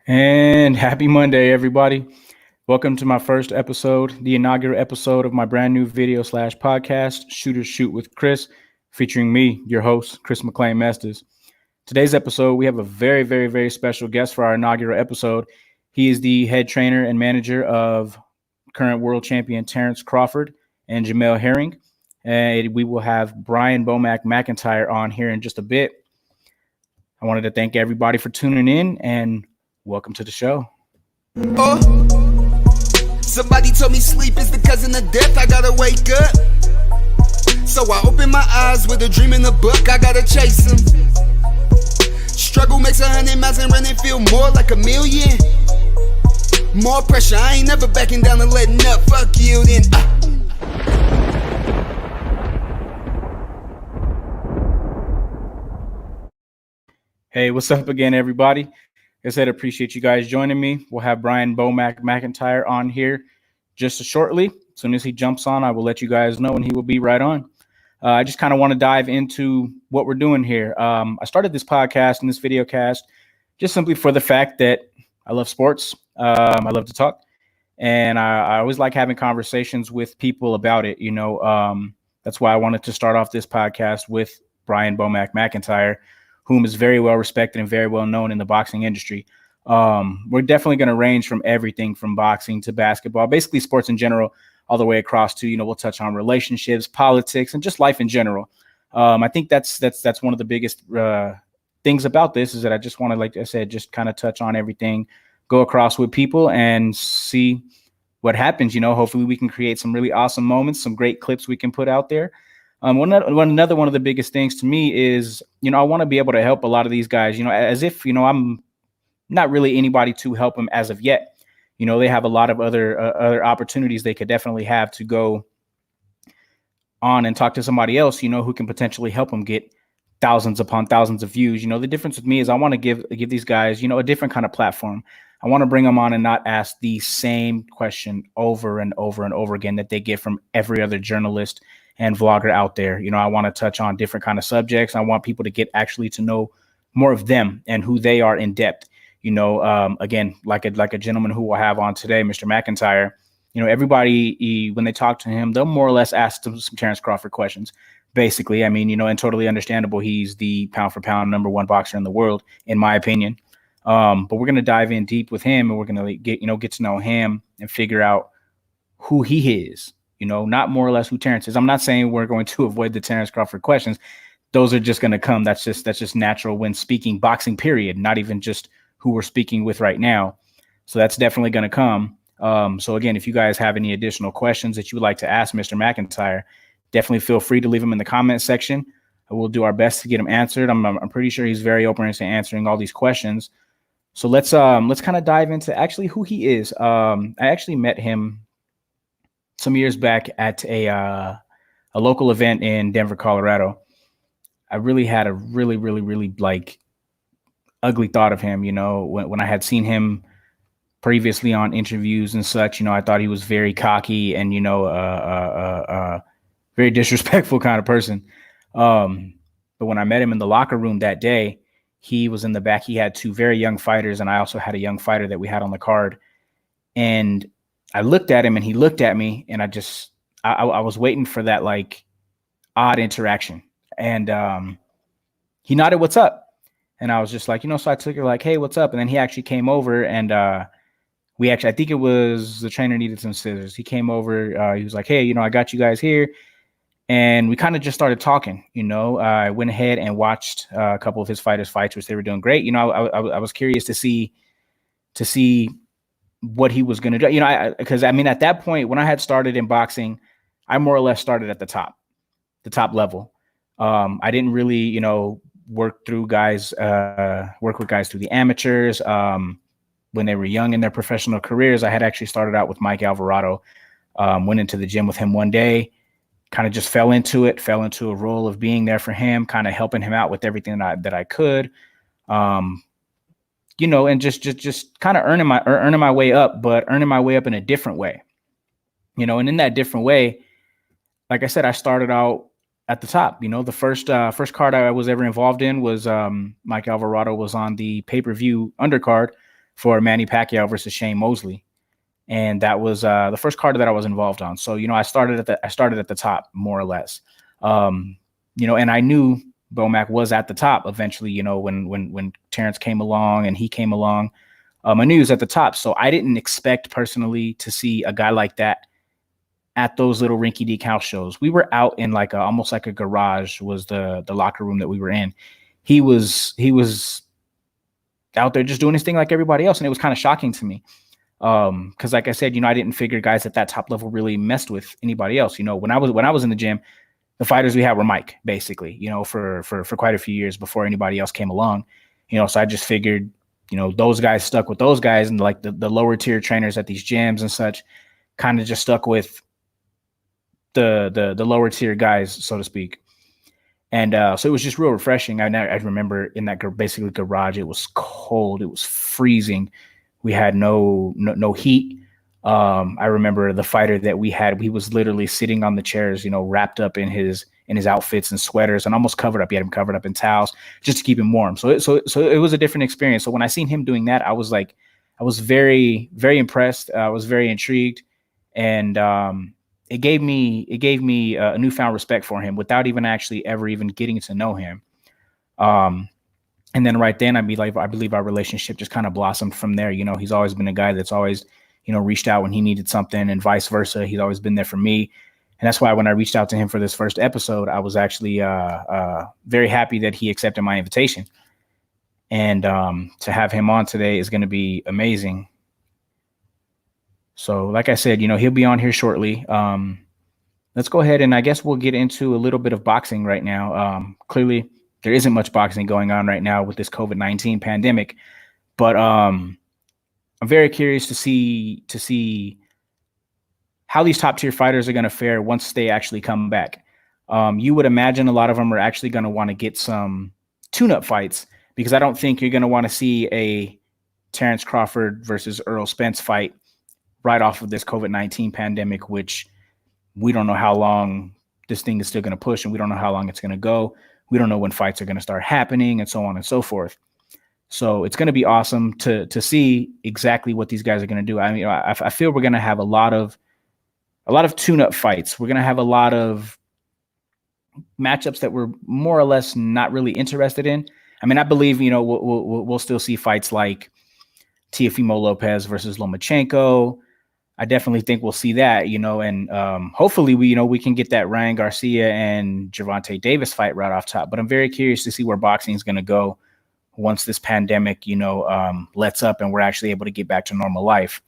And happy Monday, everybody. Welcome to my first episode, the inaugural episode of my brand new video slash podcast, Shoot or Shoot with Chris, featuring me, your host, Chris McClain Masters. Today's episode, we have a very, very, very special guest for our inaugural episode. He is the head trainer and manager of current world champion Terence Crawford and Jamel Herring. And we will have BoMac Mcintyre on here in just a bit. I wanted to thank everybody for tuning in and welcome to the show. Oh, somebody told me sleep is the cousin of death. I gotta wake up. So I open my eyes with a dream in the book. I gotta chase them. Struggle makes 100 miles and running feel more like a million. More pressure. I ain't never backing down and letting up. Fuck you then. Hey, what's up again, everybody? Like I said, appreciate you guys joining me. We'll have BoMac Mcintyre on here just shortly. As soon as he jumps on, I will let you guys know, and he will be right on. I just kind of want to dive into what we're doing here. I started this podcast and this video cast just simply for the fact that I love sports. I love to talk, and I always like having conversations with people about it. That's why I wanted to start off this podcast with BoMac Mcintyre, whom is very well respected and very well known in the boxing industry. We're definitely going to range from everything from boxing to basketball, basically sports in general, all the way across to, we'll touch on relationships, politics, and just life in general. I think that's one of the biggest things about this is that I just want to, like I said, just kind of touch on everything, go across with people and see what happens. Hopefully we can create some really awesome moments, some great clips we can put out there. Another one of the biggest things to me is, I want to be able to help a lot of these guys, as if, I'm not really anybody to help them as of yet. They have a lot of other opportunities they could definitely have to go on and talk to somebody else, who can potentially help them get thousands upon thousands of views. The difference with me is I want to give these guys, a different kind of platform. I want to bring them on and not ask the same question over and over and over again that they get from every other journalist and vlogger out there. I want to touch on different kind of subjects. I want people to get actually to know more of them and who they are in depth. Again, like a gentleman who we'll have on today, Mr. Mcintyre, everybody, when they talk to him, they'll more or less ask him some Terence Crawford questions. Basically, and totally understandable. He's the pound for pound number one boxer in the world, in my opinion. But we're going to dive in deep with him, and we're going to get to know him and figure out who he is. Not more or less who Terence is. I'm not saying we're going to avoid the Terence Crawford questions. Those are just going to come. That's just natural when speaking boxing, period, not even just who we're speaking with right now. So that's definitely going to come. So again, if you guys have any additional questions that you would like to ask Mr. Mcintyre, definitely feel free to leave them in the comment section. We'll do our best to get them answered. I'm pretty sure he's very open to answering all these questions. So let's kind of dive into actually who he is. I actually met him some years back at a local event in Denver, Colorado. I really had a really, really, really ugly thought of him, when I had seen him previously on interviews and such. I thought he was very cocky and, very disrespectful kind of person. But when I met him in the locker room that day, he was in the back. He had two very young fighters, and I also had a young fighter that we had on the card. And I looked at him and he looked at me, and I was waiting for that odd interaction. And he nodded, "What's up?" And I was just like, so I took her "Hey, what's up?" And then he actually came over, and I think it was the trainer needed some scissors. He came over, he was like, "Hey, I got you guys here." And we kind of just started talking. I went ahead and watched a couple of his fighters' fights, which they were doing great. I was curious to see what he was going to do. Because at that point, when I had started in boxing, I more or less started at the top level. I didn't really, work with guys through the amateurs. When they were young in their professional careers, I had actually started out with Mike Alvarado. Went into the gym with him one day. Kind of just fell into a role of being there for him, kind of helping him out with everything that I could, and just kind of earning my way up, but earning my way up in a different way, and in that different way, like I said, I started out at the top. The first card I was ever involved in was Mike Alvarado was on the pay-per-view undercard for Manny Pacquiao versus Shane Mosley. And that was the first card that I was involved on. So, I started at the top, more or less. And I knew BoMac was at the top eventually, when Terence came along and he came along. I knew he was at the top. So I didn't expect personally to see a guy like that at those little rinky-dink house shows. We were out in almost like a garage was the locker room that we were in. He was out there just doing his thing like everybody else. And it was kind of shocking to me. Because like I said, I didn't figure guys at that top level really messed with anybody else. When I was in the gym, the fighters we had were Mike, basically, for quite a few years before anybody else came along. So I just figured, those guys stuck with those guys, and like the lower tier trainers at these gyms and such kind of just stuck with the lower tier guys, so to speak. And so it was just real refreshing. I remember in that basically garage, it was cold, it was freezing. We had no heat. I remember the fighter that we had, he was literally sitting on the chairs, wrapped up in his outfits and sweaters and almost covered up. He had him covered up in towels just to keep him warm. So it was a different experience. So when I seen him doing that, I was very, very impressed. I was very intrigued. And it gave me a newfound respect for him without even actually ever even getting to know him. And then right then, I believe our relationship just kind of blossomed from there. He's always been a guy that's always, reached out when he needed something, and vice versa. He's always been there for me. And that's why when I reached out to him for this first episode, I was actually very happy that he accepted my invitation. And to have him on today is going to be amazing. So like I said, he'll be on here shortly. Let's go ahead and I guess we'll get into a little bit of boxing right now. Clearly, there isn't much boxing going on right now with this COVID-19 pandemic, but I'm very curious to see how these top tier fighters are going to fare once they actually come back. You would imagine a lot of them are actually going to want to get some tune-up fights, because I don't think you're going to want to see a Terence Crawford versus Errol Spence fight right off of this COVID-19 pandemic, which we don't know how long this thing is still going to push, and we don't know how long it's going to go. We don't know when fights are going to start happening, and so on and so forth. So it's going to be awesome to see exactly what these guys are going to do. I mean, I feel we're going to have a lot of tune-up fights. We're going to have a lot of matchups that we're more or less not really interested in. I mean, I believe, we'll still see fights like Teofimo Lopez versus Lomachenko. I definitely think we'll see that, and hopefully we can get that Ryan Garcia and Gervonta Davis fight right off top. But I'm very curious to see where boxing is going to go once this pandemic, lets up and we're actually able to get back to normal life.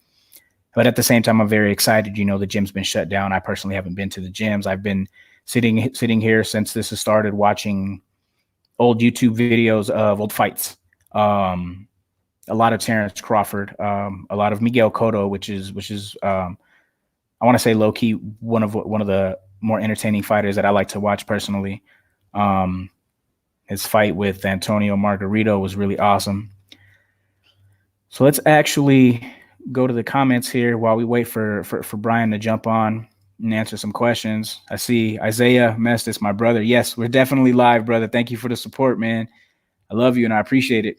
But at the same time, I'm very excited. The gym's been shut down. I personally haven't been to the gyms. I've been sitting here since this has started, watching old YouTube videos of old fights. A lot of Terence Crawford, a lot of Miguel Cotto, which is I want to say low key one of the more entertaining fighters that I like to watch personally. His fight with Antonio Margarito was really awesome. So let's actually go to the comments here while we wait for Brian to jump on and answer some questions. I see Isaiah Mestis, my brother. Yes, we're definitely live, brother. Thank you for the support, man. I love you and I appreciate it.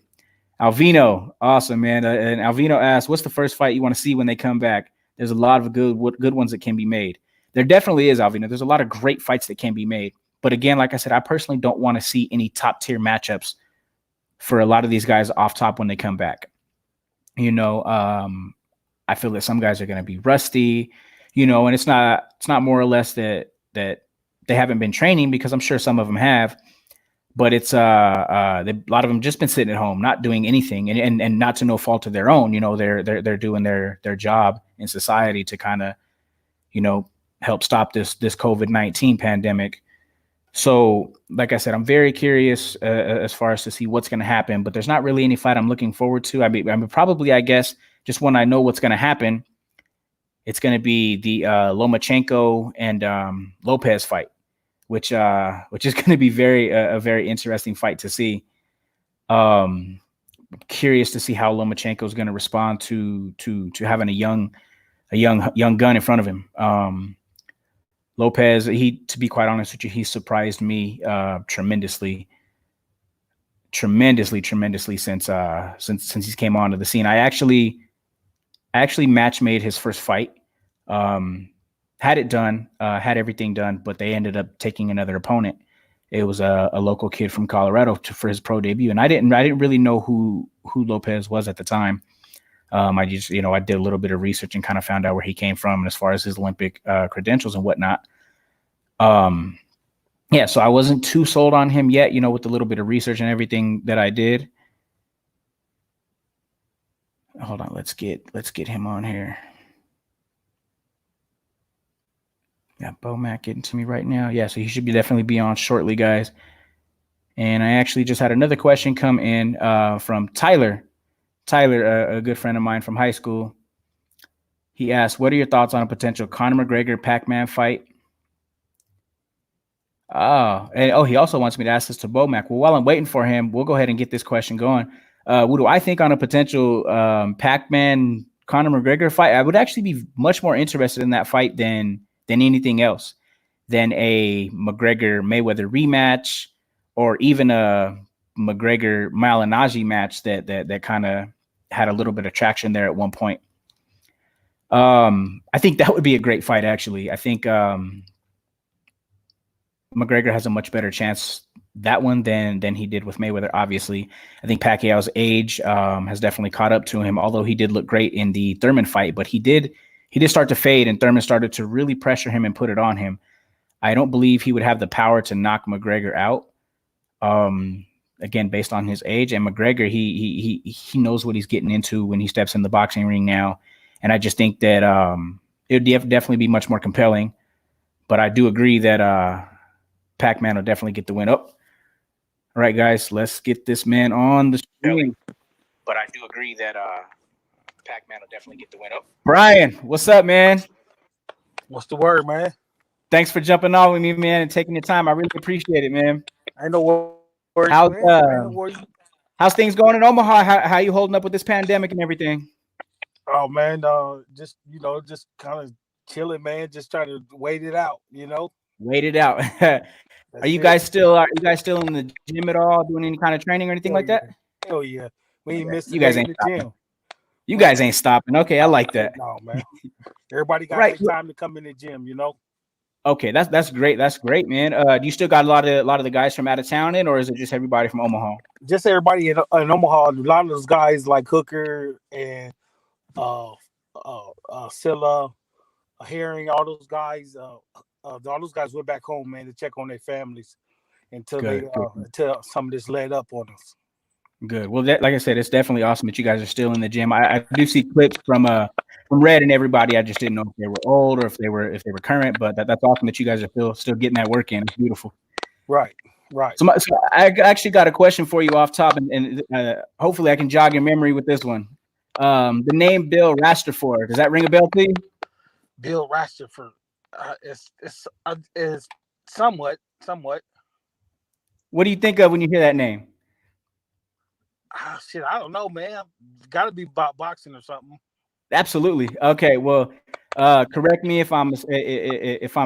Alvino, awesome, man. And Alvino asked, what's the first fight you want to see when they come back? There's a lot of good ones that can be made. There definitely is, Alvino. There's a lot of great fights that can be made. But again, like I said, I personally don't want to see any top tier matchups for a lot of these guys off top when they come back. I feel that some guys are going to be rusty, and it's not more or less that they haven't been training, because I'm sure some of them have. But it's a lot of them just been sitting at home, not doing anything, and not to no fault of their own. They're doing their job in society to kind of, help stop this COVID-19 pandemic. So, like I said, I'm very curious as far as to see what's going to happen. But there's not really any fight I'm looking forward to. I mean, probably, I guess, just when I know what's going to happen, it's going to be the Lomachenko and Lopez fight, which is going to be a very interesting fight to see. Curious to see how Lomachenko is going to respond to having a young gun in front of him. Lopez, to be quite honest with you, he surprised me tremendously. tremendously since he's came onto the scene. I actually match made his first fight. Had it done, had everything done, but they ended up taking another opponent. It was a local kid from Colorado for his pro debut, and I didn't really know who Lopez was at the time. I just, I did a little bit of research and kind of found out where he came from as far as his Olympic credentials and whatnot. Yeah, so I wasn't too sold on him yet, with the little bit of research and everything that I did. Hold on, let's get him on here. Yeah, BoMac getting to me right now. Yeah, so he should definitely be on shortly, guys. And I actually just had another question come in from Tyler. Tyler, a good friend of mine from high school. He asked, what are your thoughts on a potential Conor McGregor Pac-Man fight? He also wants me to ask this to BoMac. Well, while I'm waiting for him, we'll go ahead and get this question going. What do I think on a potential Pac-Man Conor McGregor fight? I would actually be much more interested in that fight than anything else, than a McGregor Mayweather rematch, or even a McGregor Malignaggi match that kind of had a little bit of traction there at one point. I think that would be a great fight, actually. I think McGregor has a much better chance that one than he did with Mayweather. Obviously, I think Pacquiao's age has definitely caught up to him, although he did look great in the Thurman fight, but he did start to fade, and Thurman started to really pressure him and put it on him. I don't believe he would have the power to knock McGregor out. Again, based on his age, and McGregor, he knows what he's getting into when he steps in the boxing ring now. And I just think that it would definitely be much more compelling. But I do agree that Pac-Man will definitely get the win. All right, guys, let's get this man on the stream. But I do agree that Pac-Man will definitely get the win. Brian, what's up, man? What's the word, man? Thanks for jumping on with me, man, and taking your time. I really appreciate it, man. I know where how's things going in Omaha? How you holding up with this pandemic and everything? Oh man, just kind of chilling, man. Just trying to wait it out, Wait it out. Are you guys still in the gym at all, doing any kind of training or anything like that? Hell yeah. We ain't missing. You guys ain't stopping. You guys ain't stopping. Okay, I like that. No, man. Everybody got time to come in the gym, Okay, that's great. That's great, man. Do you still got a lot of the guys from out of town in, or is it just everybody from Omaha? Just everybody in Omaha. A lot of those guys like Hooker and Silla, Herring, all those guys. All those guys went back home, man, to check on their families until until some of this let up on us. Good. Well, like I said, it's definitely awesome that you guys are still in the gym. I do see clips from Red and everybody. I just didn't know if they were old or if they were current, but that's awesome that you guys are still getting that work in. It's beautiful. Right. So I actually got a question for you off top, and hopefully I can jog your memory with this one. The name Bill Rasterford, does that ring a bell to you? Bill Rasterford, it's somewhat. What do you think of when you hear that name? Shit, I don't know, man. Got to be about boxing or something. Absolutely. Okay. Well, correct me if I'm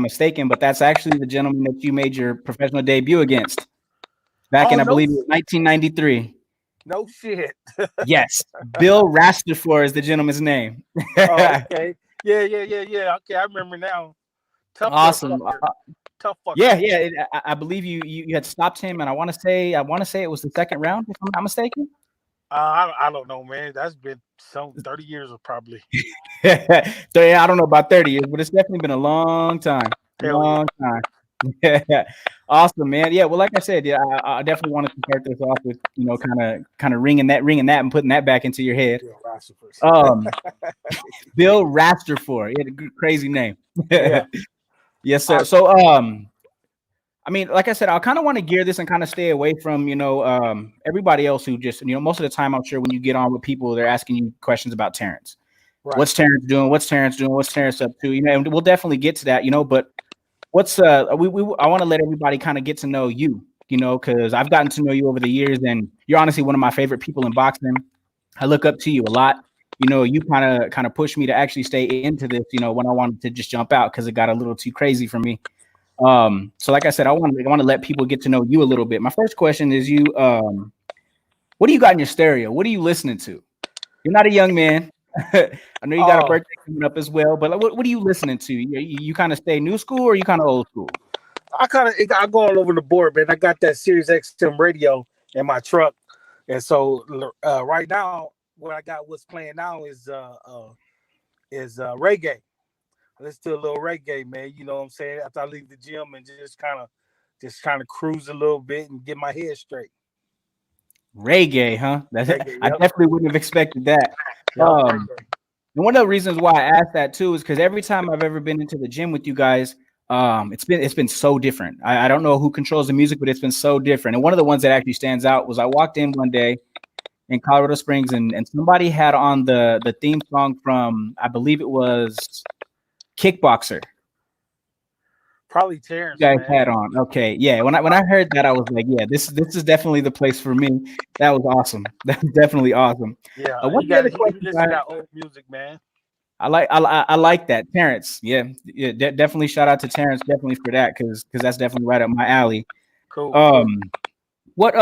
mistaken, but that's actually the gentleman that you made your professional debut against back in, I believe, it was 1993. No shit. Yes, Bill Rasterford is the gentleman's name. Okay. Yeah. Okay, I remember now. Awesome. Tough fucker. Yeah. I believe you had stopped him, and I want to say it was the second round, if I'm not mistaken. I don't know, man. That's been 30 years or probably. I don't know about 30 years, but it's definitely been a long time. Time. Yeah. Awesome, man. Yeah. Well, like I said, I definitely wanted to start this off with, kind of ringing that and putting that back into your head. Bill Rasterford. Yeah, crazy name. Yeah. Yes, sir. So, I mean, like I said, I kind of want to gear this and kind of stay away from, everybody else who just, most of the time, I'm sure when you get on with people, they're asking you questions about Terence. Right. What's Terence doing? What's Terence doing? What's Terence up to? And we'll definitely get to that, but what's I want to let everybody kind of get to know you, because I've gotten to know you over the years, and you're honestly one of my favorite people in boxing. I look up to you a lot. You kind of pushed me to actually stay into this, when I wanted to just jump out because it got a little too crazy for me. So like I said, I want to let people get to know you a little bit. My first question is, you What do you got in your stereo? What are you listening to? You're not a young man. I know you got a birthday coming up as well, but what are you listening to? You kind of stay new school or you kind of old school? I go all over the board, man. I got that Sirius XM radio in my truck, and so right now, what's playing now is reggae. I listen to a little reggae, man. You know what I'm saying? After I leave the gym and just kind of cruise a little bit and get my head straight. Reggae, huh? Reggae, I definitely wouldn't have expected that. Yep, and one of the reasons why I asked that too is because every time I've ever been into the gym with you guys, it's been so different. I don't know who controls the music, but it's been so different. And one of the ones that actually stands out was I walked in one day in Colorado Springs and somebody had on the theme song from, I believe it was Kickboxer. Probably Terence. You guys had on. Okay. Yeah. When I heard that, I was like, yeah, this is definitely the place for me. That was awesome. That's definitely awesome. Yeah. What the other question? Listen to that old music, man. I like that. Terence. Yeah. Definitely shout out to Terence definitely for that because that's definitely right up my alley. Cool. What's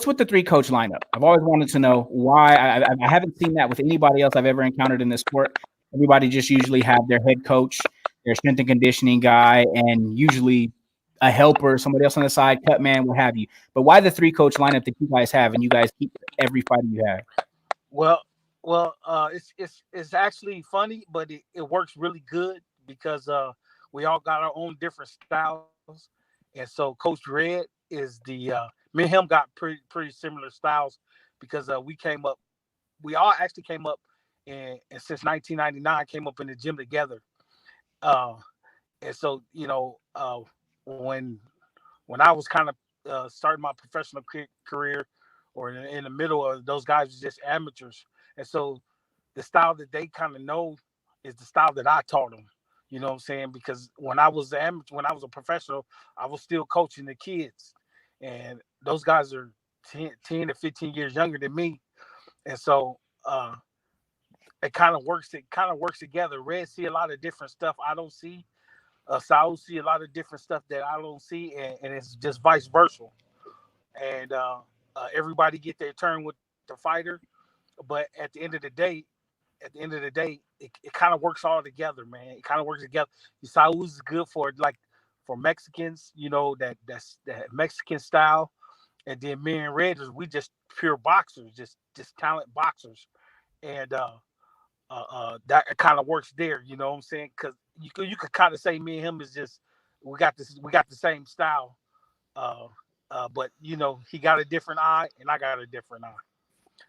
with the 3-coach lineup? I've always wanted to know why. I haven't seen that with anybody else I've ever encountered in this sport. Everybody just usually have their head coach, their strength and conditioning guy, and usually a helper, somebody else on the side, cut man, what have you. But why the 3-coach lineup that you guys have and you guys keep every fighter you have? Well, it's actually funny, but it works really good because we all got our own different styles, and so Coach Red is the me and him got pretty similar styles because we all actually came up and since 1999 came up in the gym together, and so when I was kind of starting my professional career or in the middle of those guys were just amateurs. And so the style that they kind of know is the style that I taught them. You know what I'm saying? Because when I was a professional, I was still coaching the kids. And those guys are 10 to 15 years younger than me. And so it kind of works together. Red see a lot of different stuff I don't see. Saul see a lot of different stuff that I don't see. And it's just vice versa. And everybody get their turn with the fighter. But at the end of the day, it kind of works all together, man. It kind of works together. Saul is good for Mexicans, that's that Mexican style. And then me and Red, we just pure boxers, just talent boxers. And that kind of works there, you know what I'm saying? Because you could kind of say me and him is just we got the same style. But he got a different eye and I got a different eye.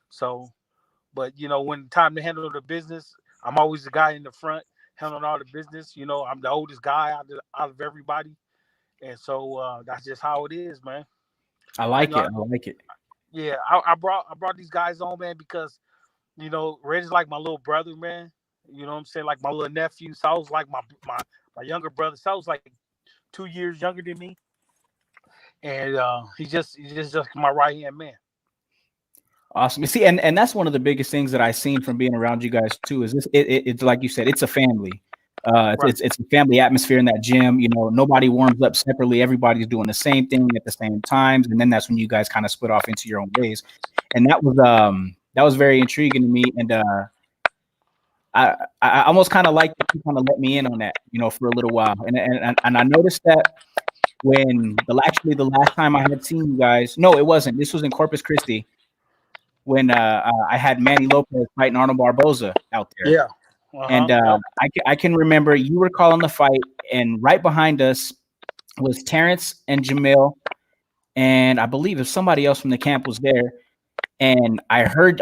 So, but when time to handle the business, I'm always the guy in the front handling all the business. I'm the oldest guy out of everybody, and so that's just how it is, man. I like it. Yeah, I brought these guys on, man, because Red is like my little brother, man. You know what I'm saying? Like my little nephew. Saul's like my younger brother. Saul's like 2 years younger than me. And he's just my right hand man. Awesome. You see, and that's one of the biggest things that I've seen from being around you guys too. Is this? It's like you said, it's a family. Right. It's a family atmosphere in that gym. Nobody warms up separately. Everybody's doing the same thing at the same times, and then that's when you guys kind of split off into your own ways. And that was very intriguing to me. And I almost kind of like that you kind of let me in on that, for a little while. And I noticed that. When the last time I had seen you guys, no, it wasn't. This was in Corpus Christi when I had Manny Lopez fighting Arnold Barboza out there. Yeah. And I can remember you were calling the fight, and right behind us was Terence and Jamel, and I believe if somebody else from the camp was there. And I heard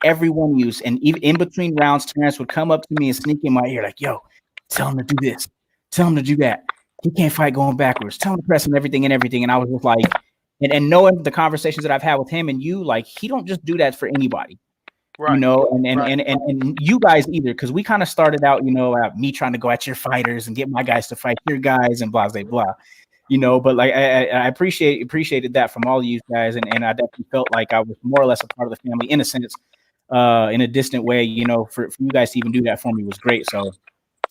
everyone use, and even in between rounds, Terence would come up to me and sneak in my ear like, "Yo, tell him to do this, tell him to do that. He can't fight going backwards. Tell him to press and everything. And I was just like, and knowing the conversations that I've had with him and you, like, he don't just do that for anybody, right. And you guys either, because we kind of started out, me trying to go at your fighters and get my guys to fight your guys and blah, blah, blah, but like, I appreciated that from all of you guys. And I definitely felt like I was more or less a part of the family in a sense, in a distant way, for you guys to even do that for me was great. So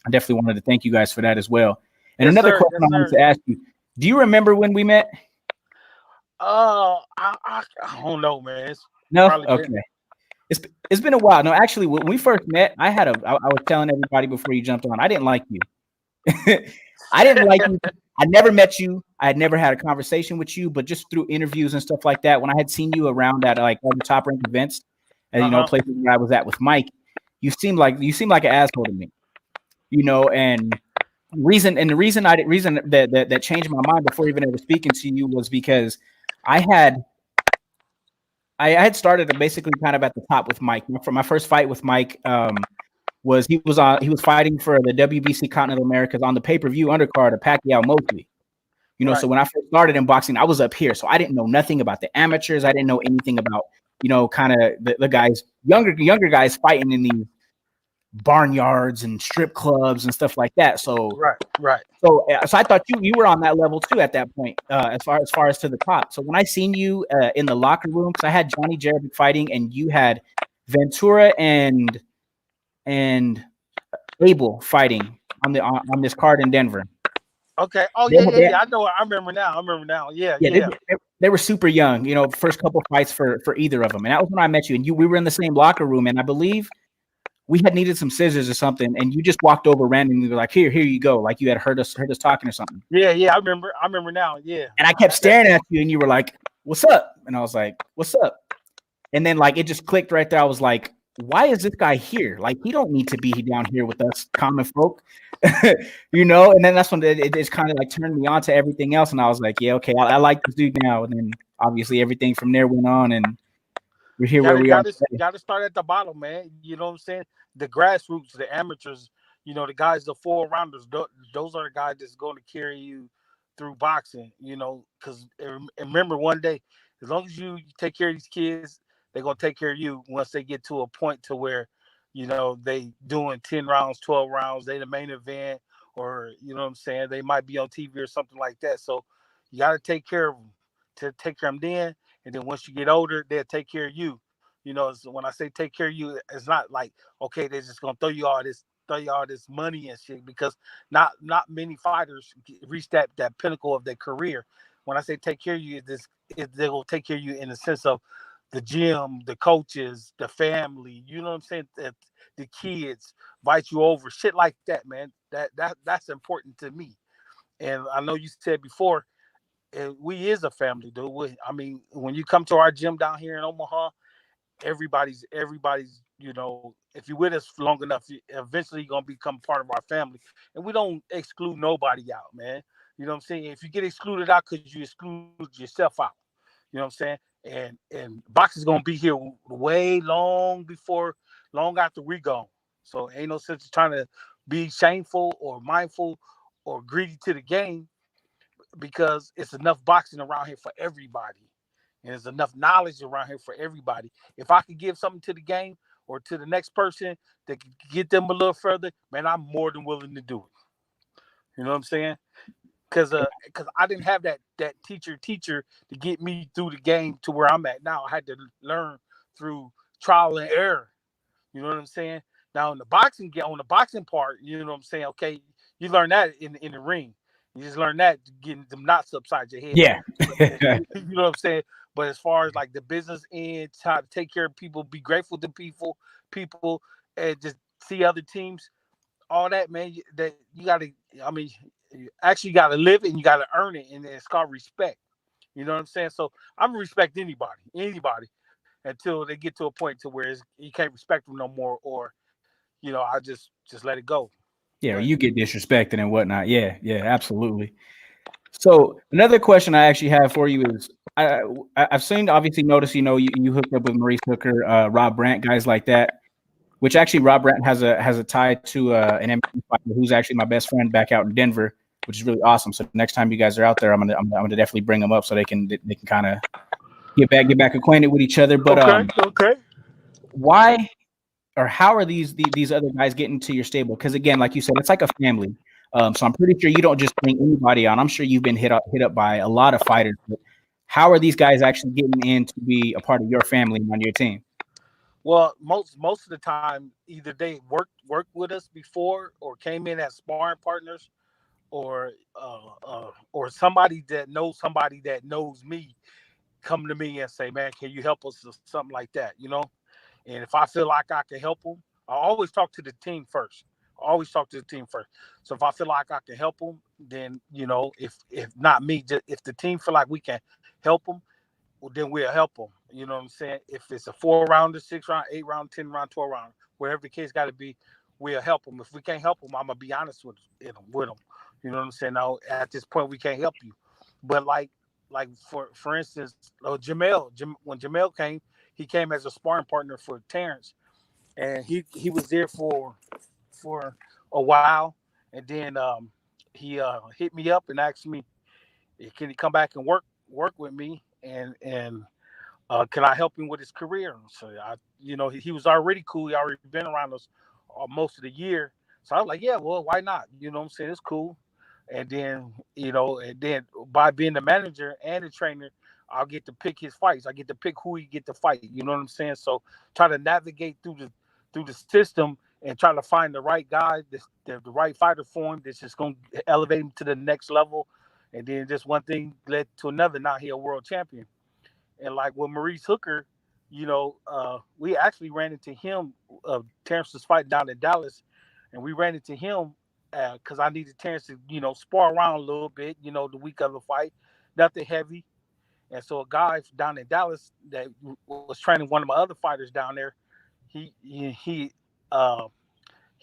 I definitely wanted to thank you guys for that as well. And another question I wanted to ask you, do you remember when we met? I don't know, man. It's No, probably okay. been. It's been a while. No, actually, when we first met, I was telling everybody before you jumped on, I didn't like you. I didn't like you. I never met you. I had never had a conversation with you, but just through interviews and stuff like that, when I had seen you around at like other top ranked events, and places where I was at with Mike, you seemed like an asshole to me, and the reason that changed my mind before even ever speaking to you was because I had started basically kind of at the top with Mike. For my first fight with Mike, he was fighting for the WBC Continental Americas on the pay-per-view undercard of Pacquiao Mosley. Right. So when I first started in boxing, I was up here, so I didn't know nothing about the amateurs. I didn't know anything about kind of the guys, younger guys fighting in these barnyards and strip clubs and stuff like that. So right. So I thought you were on that level too at that point, as far as to the top. So when I seen you in the locker room, because I had Johnny Jerebic fighting, and you had Ventura and Abel fighting on this card in Denver. Okay. Oh yeah. I know. I remember now. Yeah. They were super young. First couple fights for either of them, and that was when I met you. And we were in the same locker room, and I believe we had needed some scissors or something, and you just walked over randomly, like, here you go, like you had heard us talking or something. Yeah. I remember now. Yeah. And I kept staring at you, and you were like, "What's up?" And I was like, "What's up?" And then like it just clicked right there. I was like, "Why is this guy here? Like he don't need to be down here with us common folk." And then that's when it just kind of like turned me on to everything else, and I was like, "Yeah, okay, I like this dude now." And then obviously everything from there went on, and we're here where we are. Got to start at the bottom, man. You know what I'm saying? The grassroots, the amateurs, the guys, the 4-rounders, those are the guys that's going to carry you through boxing, because remember one day, as long as you take care of these kids, they're going to take care of you once they get to a point to where, they doing 10 rounds, 12 rounds, they the main event, or, you know what I'm saying? They might be on TV or something like that. So you got to take care of them, to take care of them then. And then once you get older, they'll take care of you. So when I say take care of you, it's not like, okay, they're just gonna throw you all this money and shit, because not many fighters reach that pinnacle of their career. When I say take care of you, they're gonna take care of you in the sense of the gym, the coaches, the family. You know what I'm saying? The kids invite you over, shit like that, man. That's important to me. And I know you said before, we is a family, dude. When you come to our gym down here in Omaha, everybody's if you're with us long enough, eventually you're gonna become part of our family. And we don't exclude nobody out, man. You know what I'm saying? If you get excluded out because you exclude yourself out, you know what I'm saying? And boxing's gonna be here way long after we gone. So ain't no sense of trying to be shameful or mindful or greedy to the game, because it's enough boxing around here for everybody. And there's enough knowledge around here for everybody. If I could give something to the game or to the next person that could get them a little further, man, I'm more than willing to do it. You know what I'm saying? Because I didn't have that teacher to get me through the game to where I'm at now. I had to learn through trial and error. You know what I'm saying? Now on the boxing part, you know what I'm saying? Okay, you learn that in the ring. You just learn that getting them knots upside your head. Yeah. You know what I'm saying? But as far as like the business end, how to take care of people, be grateful to people, and just see other teams, all that, man, that you got to, you actually got to live it and you got to earn it. And it's called respect. You know what I'm saying? So I'm gonna respect anybody until they get to a point to where you can't respect them no more, or, I just let it go. Yeah, you get disrespected and whatnot. Yeah, absolutely. So another question I actually have for you is, I've obviously noticed, you hooked up with Maurice Hooker, Rob Brandt, guys like that, which actually Rob Brandt has a tie to an MMA fighter who's actually my best friend back out in Denver, which is really awesome. So next time you guys are out there, I'm gonna definitely bring them up so they can kind of get back acquainted with each other. But okay. Why or how are these other guys getting to your stable? Because again, like you said, it's like a family. So I'm pretty sure you don't just bring anybody on. I'm sure you've been hit up by a lot of fighters. But how are these guys actually getting in to be a part of your family and on your team? Well, most of the time, either they worked with us before, or came in as sparring partners, or somebody that knows me, come to me and say, man, can you help us or something like that, you know? And if I feel like I can help them, I always talk to the team first. So if I feel like I can help them, then, you know, if not me, just if the team feel like we can help them, well, then we'll help them. You know what I'm saying? If it's a 4-rounder, 6-round, 8-round, 10-round, 12-round, wherever the case got to be, we'll help them. If we can't help them, I'm gonna be honest with them. You know what I'm saying? Now at this point, we can't help you. But like for instance, when Jamel came, he came as a sparring partner for Terence, and he was there for a while, and then he hit me up and asked me, can he come back and work with me, and can I help him with his career? So he was already cool. He already been around us most of the year. So I was like, yeah, well, why not? You know what I'm saying? It's cool. And then, by being the manager and the trainer, I'll get to pick his fights. I get to pick who he get to fight. You know what I'm saying? So try to navigate through the system and try to find the right guy, the right fighter for him that's just going to elevate him to the next level. And then just one thing led to another. Now he a world champion. And like with Maurice Hooker, we actually ran into him. Terence was fighting down in Dallas, and we ran into him because I needed Terence to, spar around a little bit, the week of the fight, nothing heavy. And so a guy down in Dallas that was training one of my other fighters down there, he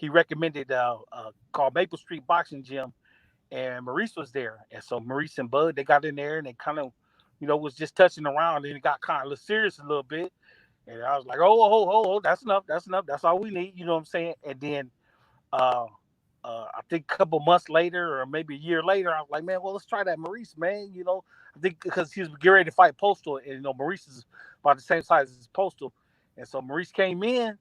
recommended called Maple Street Boxing Gym, and Maurice was there. And so Maurice and Bud, they got in there and they kind of, was just touching around, and it got kind of serious a little bit. And I was like, oh, that's enough. That's all we need. You know what I'm saying? And then I think a couple months later, or maybe a year later, I was like, man, well, let's try that Maurice, man. I think because he was getting ready to fight Postal, and Maurice is about the same size as Postal. And so Maurice came in,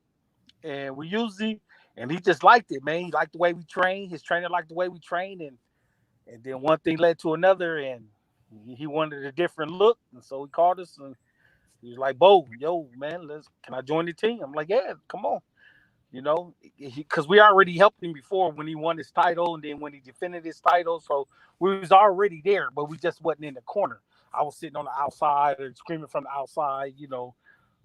and we used him, and he just liked it, man. He liked the way we trained. His trainer liked the way we trained, and then one thing led to another, and he wanted a different look, and so he called us, and he was like, "Bo, yo, man, can I join the team?" I'm like, "Yeah, come on." Because we already helped him before when he won his title, and then when he defended his title, so we was already there, but we just wasn't in the corner. I was sitting on the outside and screaming from the outside,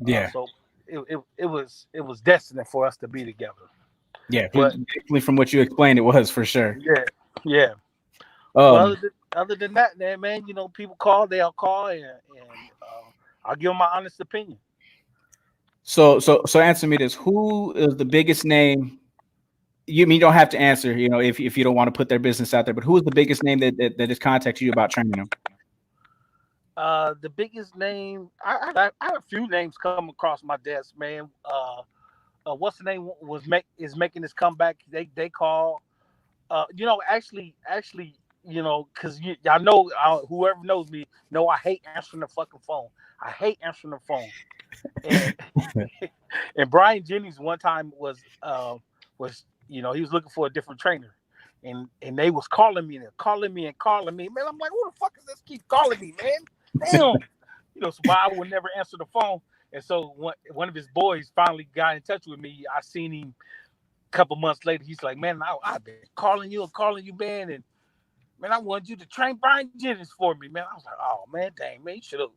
Yeah. So it was destined for us to be together. Yeah, but definitely from what you explained, it was for sure. Yeah. Other than that, man, people call, they'll call, and I'll give them my honest opinion. So answer me this: who is the biggest name? You don't have to answer, if you don't want to put their business out there. But who is the biggest name that has contacted you about training them? The biggest name, I have a few names come across my desk, man. What's the name is making this comeback? They call, actually, because y'all know, whoever knows me know I hate answering the fucking phone. I hate answering the phone. And Brian Jennings one time was he was looking for a different trainer, and they was calling me. Man, I'm like, who the fuck is this keep calling me, man? Damn. So I would never answer the phone. And so one of his boys finally got in touch with me. I seen him a couple months later. He's like, man, I've been calling you, man, and man, I wanted you to train Brian Jennings for me, man. I was like, oh man, dang, man, you should have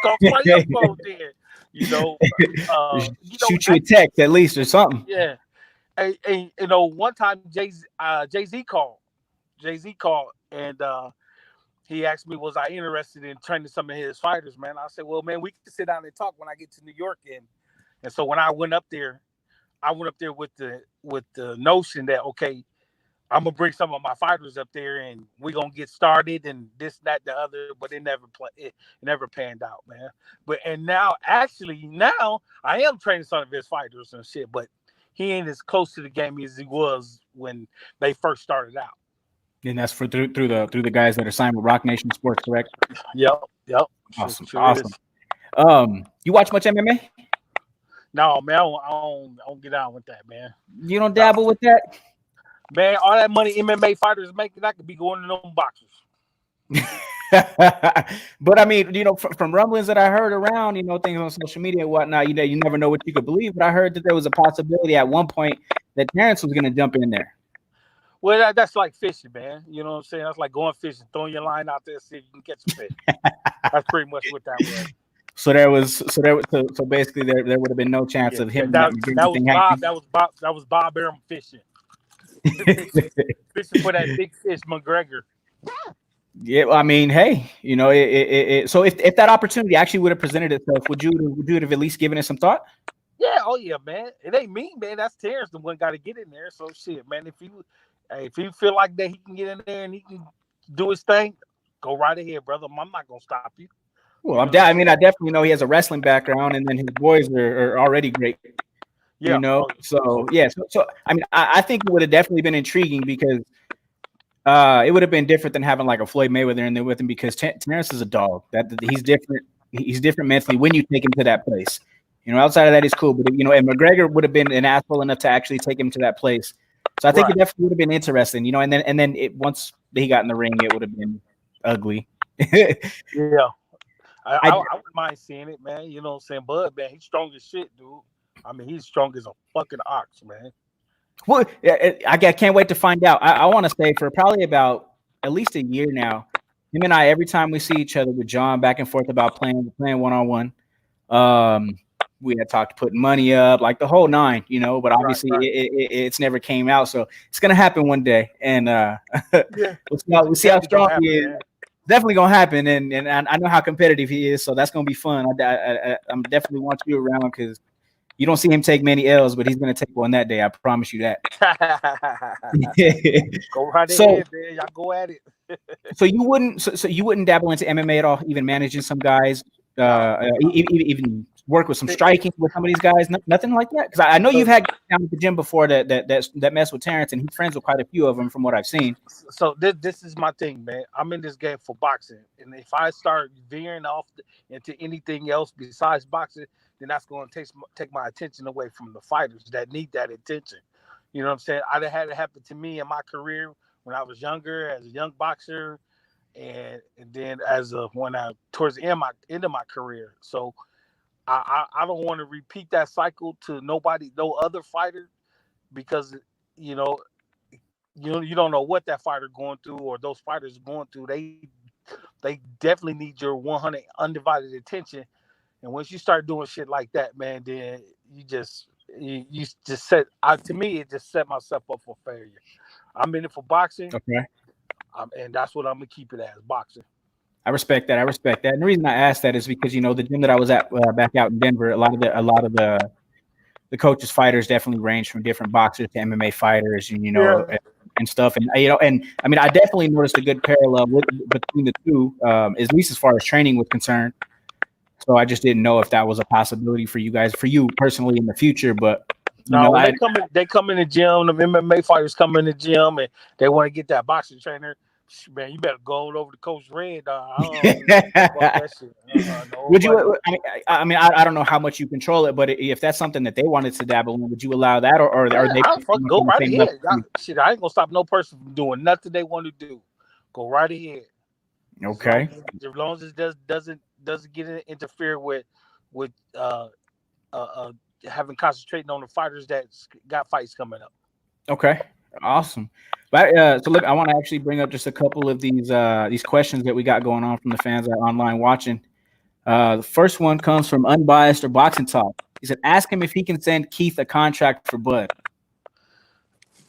called somebody else phone there. Shoot you a text at least or something. Yeah. And one time Jay-Z called. And he asked me, was I interested in training some of his fighters, man? I said, well, man, we can sit down and talk when I get to New York. And so when I went up there with the notion that, okay, I'm gonna bring some of my fighters up there, and we're gonna get started, and this, that, the other. But it never panned out, man. And now I am training some of his fighters and shit, but he ain't as close to the game as he was when they first started out. And that's through the guys that are signed with Rock Nation Sports, correct? Yep. Awesome. You watch much MMA? No, man, I don't get on with that, man. You don't dabble with that? Man, all that money MMA fighters making, that could be going to them boxers. But I mean, from rumblings that I heard around, things on social media and whatnot, you never know what you could believe. But I heard that there was a possibility at one point that Terence was going to jump in there. Well, that's like fishing, man. You know what I'm saying? That's like going fishing, throwing your line out there, see if you can catch a fish. That's pretty much what that was. So basically there would have been no chance Yeah, of him that, and that was thing Bob. happening. That was Bob Arum fishing. Fishing for that big fish, McGregor. Yeah, well, I mean, hey, you know, so if that opportunity actually would have presented itself, would you have at least given it some thought? Yeah, oh yeah, man. It ain't me, man. That's Terrence, the one got to get in there. So shit, man. If you feel like that he can get in there and he can do his thing, go right ahead, brother. I'm not gonna stop you. Well, I definitely know he has a wrestling background, and then his boys are already great. Yeah. You know, so I mean, I think it would have definitely been intriguing because it would have been different than having like a Floyd Mayweather in there with him because Terrence is a dog. That he's different. He's different mentally when you take him to that place. You know, outside of that, he's cool. But, you know, and McGregor would have been an asshole enough to actually take him to that place. So I think it definitely would have been interesting, you know, and then once he got in the ring, it would have been ugly. Yeah. I wouldn't mind seeing it, man. You know what I'm saying? Bud, man, he's strong as shit, dude. I mean, he's strong as a fucking ox, man. Well, I can't wait to find out. I want to say for probably about at least a year now, him and I, every time we see each other with John back and forth about playing one-on-one, we had talked putting money up, like the whole nine, you know, but obviously it's never came out. So it's going to happen one day. And we'll see how strong he is. Man. Definitely going to happen. And I know how competitive he is. So that's going to be fun. I'm definitely want you around because you don't see him take many L's, but he's going to take one that day. I promise you that. Go right ahead, man. Y'all go at it. So you wouldn't dabble into MMA at all, even managing some guys, even work with some striking with some of these guys, nothing like that. Because I know you've had guys down at the gym before that mess with Terrence, and he's friends with quite a few of them from what I've seen. So this is my thing, man. I'm in this game for boxing, and if I start veering off into anything else besides boxing, then that's going to take my attention away from the fighters that need that attention. You know what I'm saying? I had it happen to me in my career when I was younger, as a young boxer, and then towards the end of my career. So I don't want to repeat that cycle to no other fighter, because you don't know what that fighter going through or those fighters going through. They definitely need your 100 undivided attention. And once you start doing shit like that, man, then you just set. To me, it just set myself up for failure. I'm in it for boxing, okay, and that's what I'm gonna keep it as, boxing. I respect that. And the reason I asked that is because, you know, the gym that I was at back out in Denver, a lot of the coaches, fighters definitely range from different boxers to MMA fighters, and, you know, and stuff. And, you know, and I mean, I definitely noticed a good parallel between the two, at least as far as training was concerned. So I just didn't know if that was a possibility for you guys, for you personally in the future. But they come in the gym. The MMA fighters come in the gym and they want to get that boxing trainer. Man, you better go over to Coach Red. That shit. Would you? I mean, I don't know how much you control it, but if that's something that they wanted to dabble in, would you allow that, or are they? Go right ahead. Shit, I ain't gonna stop no person from doing nothing they want to do. Go right ahead. Okay. As long as it doesn't get interfere with having concentrating on the fighters that got fights coming up. Okay, awesome. But so look, I want to actually bring up just a couple of these questions that we got going on from the fans that are online watching. The first one comes from Unbiased or Boxing Talk. He said, "Ask him if he can send Keith a contract for Bud."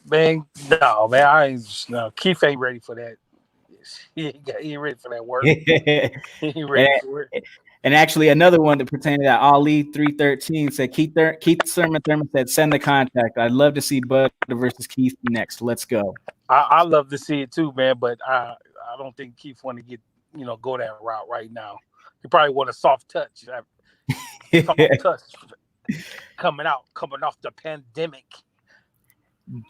Man, no, man, Keith ain't ready for that. He ain't ready for that work. He ain't ready for it. And actually, another one that pertained to that, Ali 313 said, Keith Thurman said, "Send the contract. I'd love to see Bud versus Keith next. Let's go." I love to see it too, man, but I don't think Keith want to go that route right now. He probably want a soft touch. Coming off the pandemic.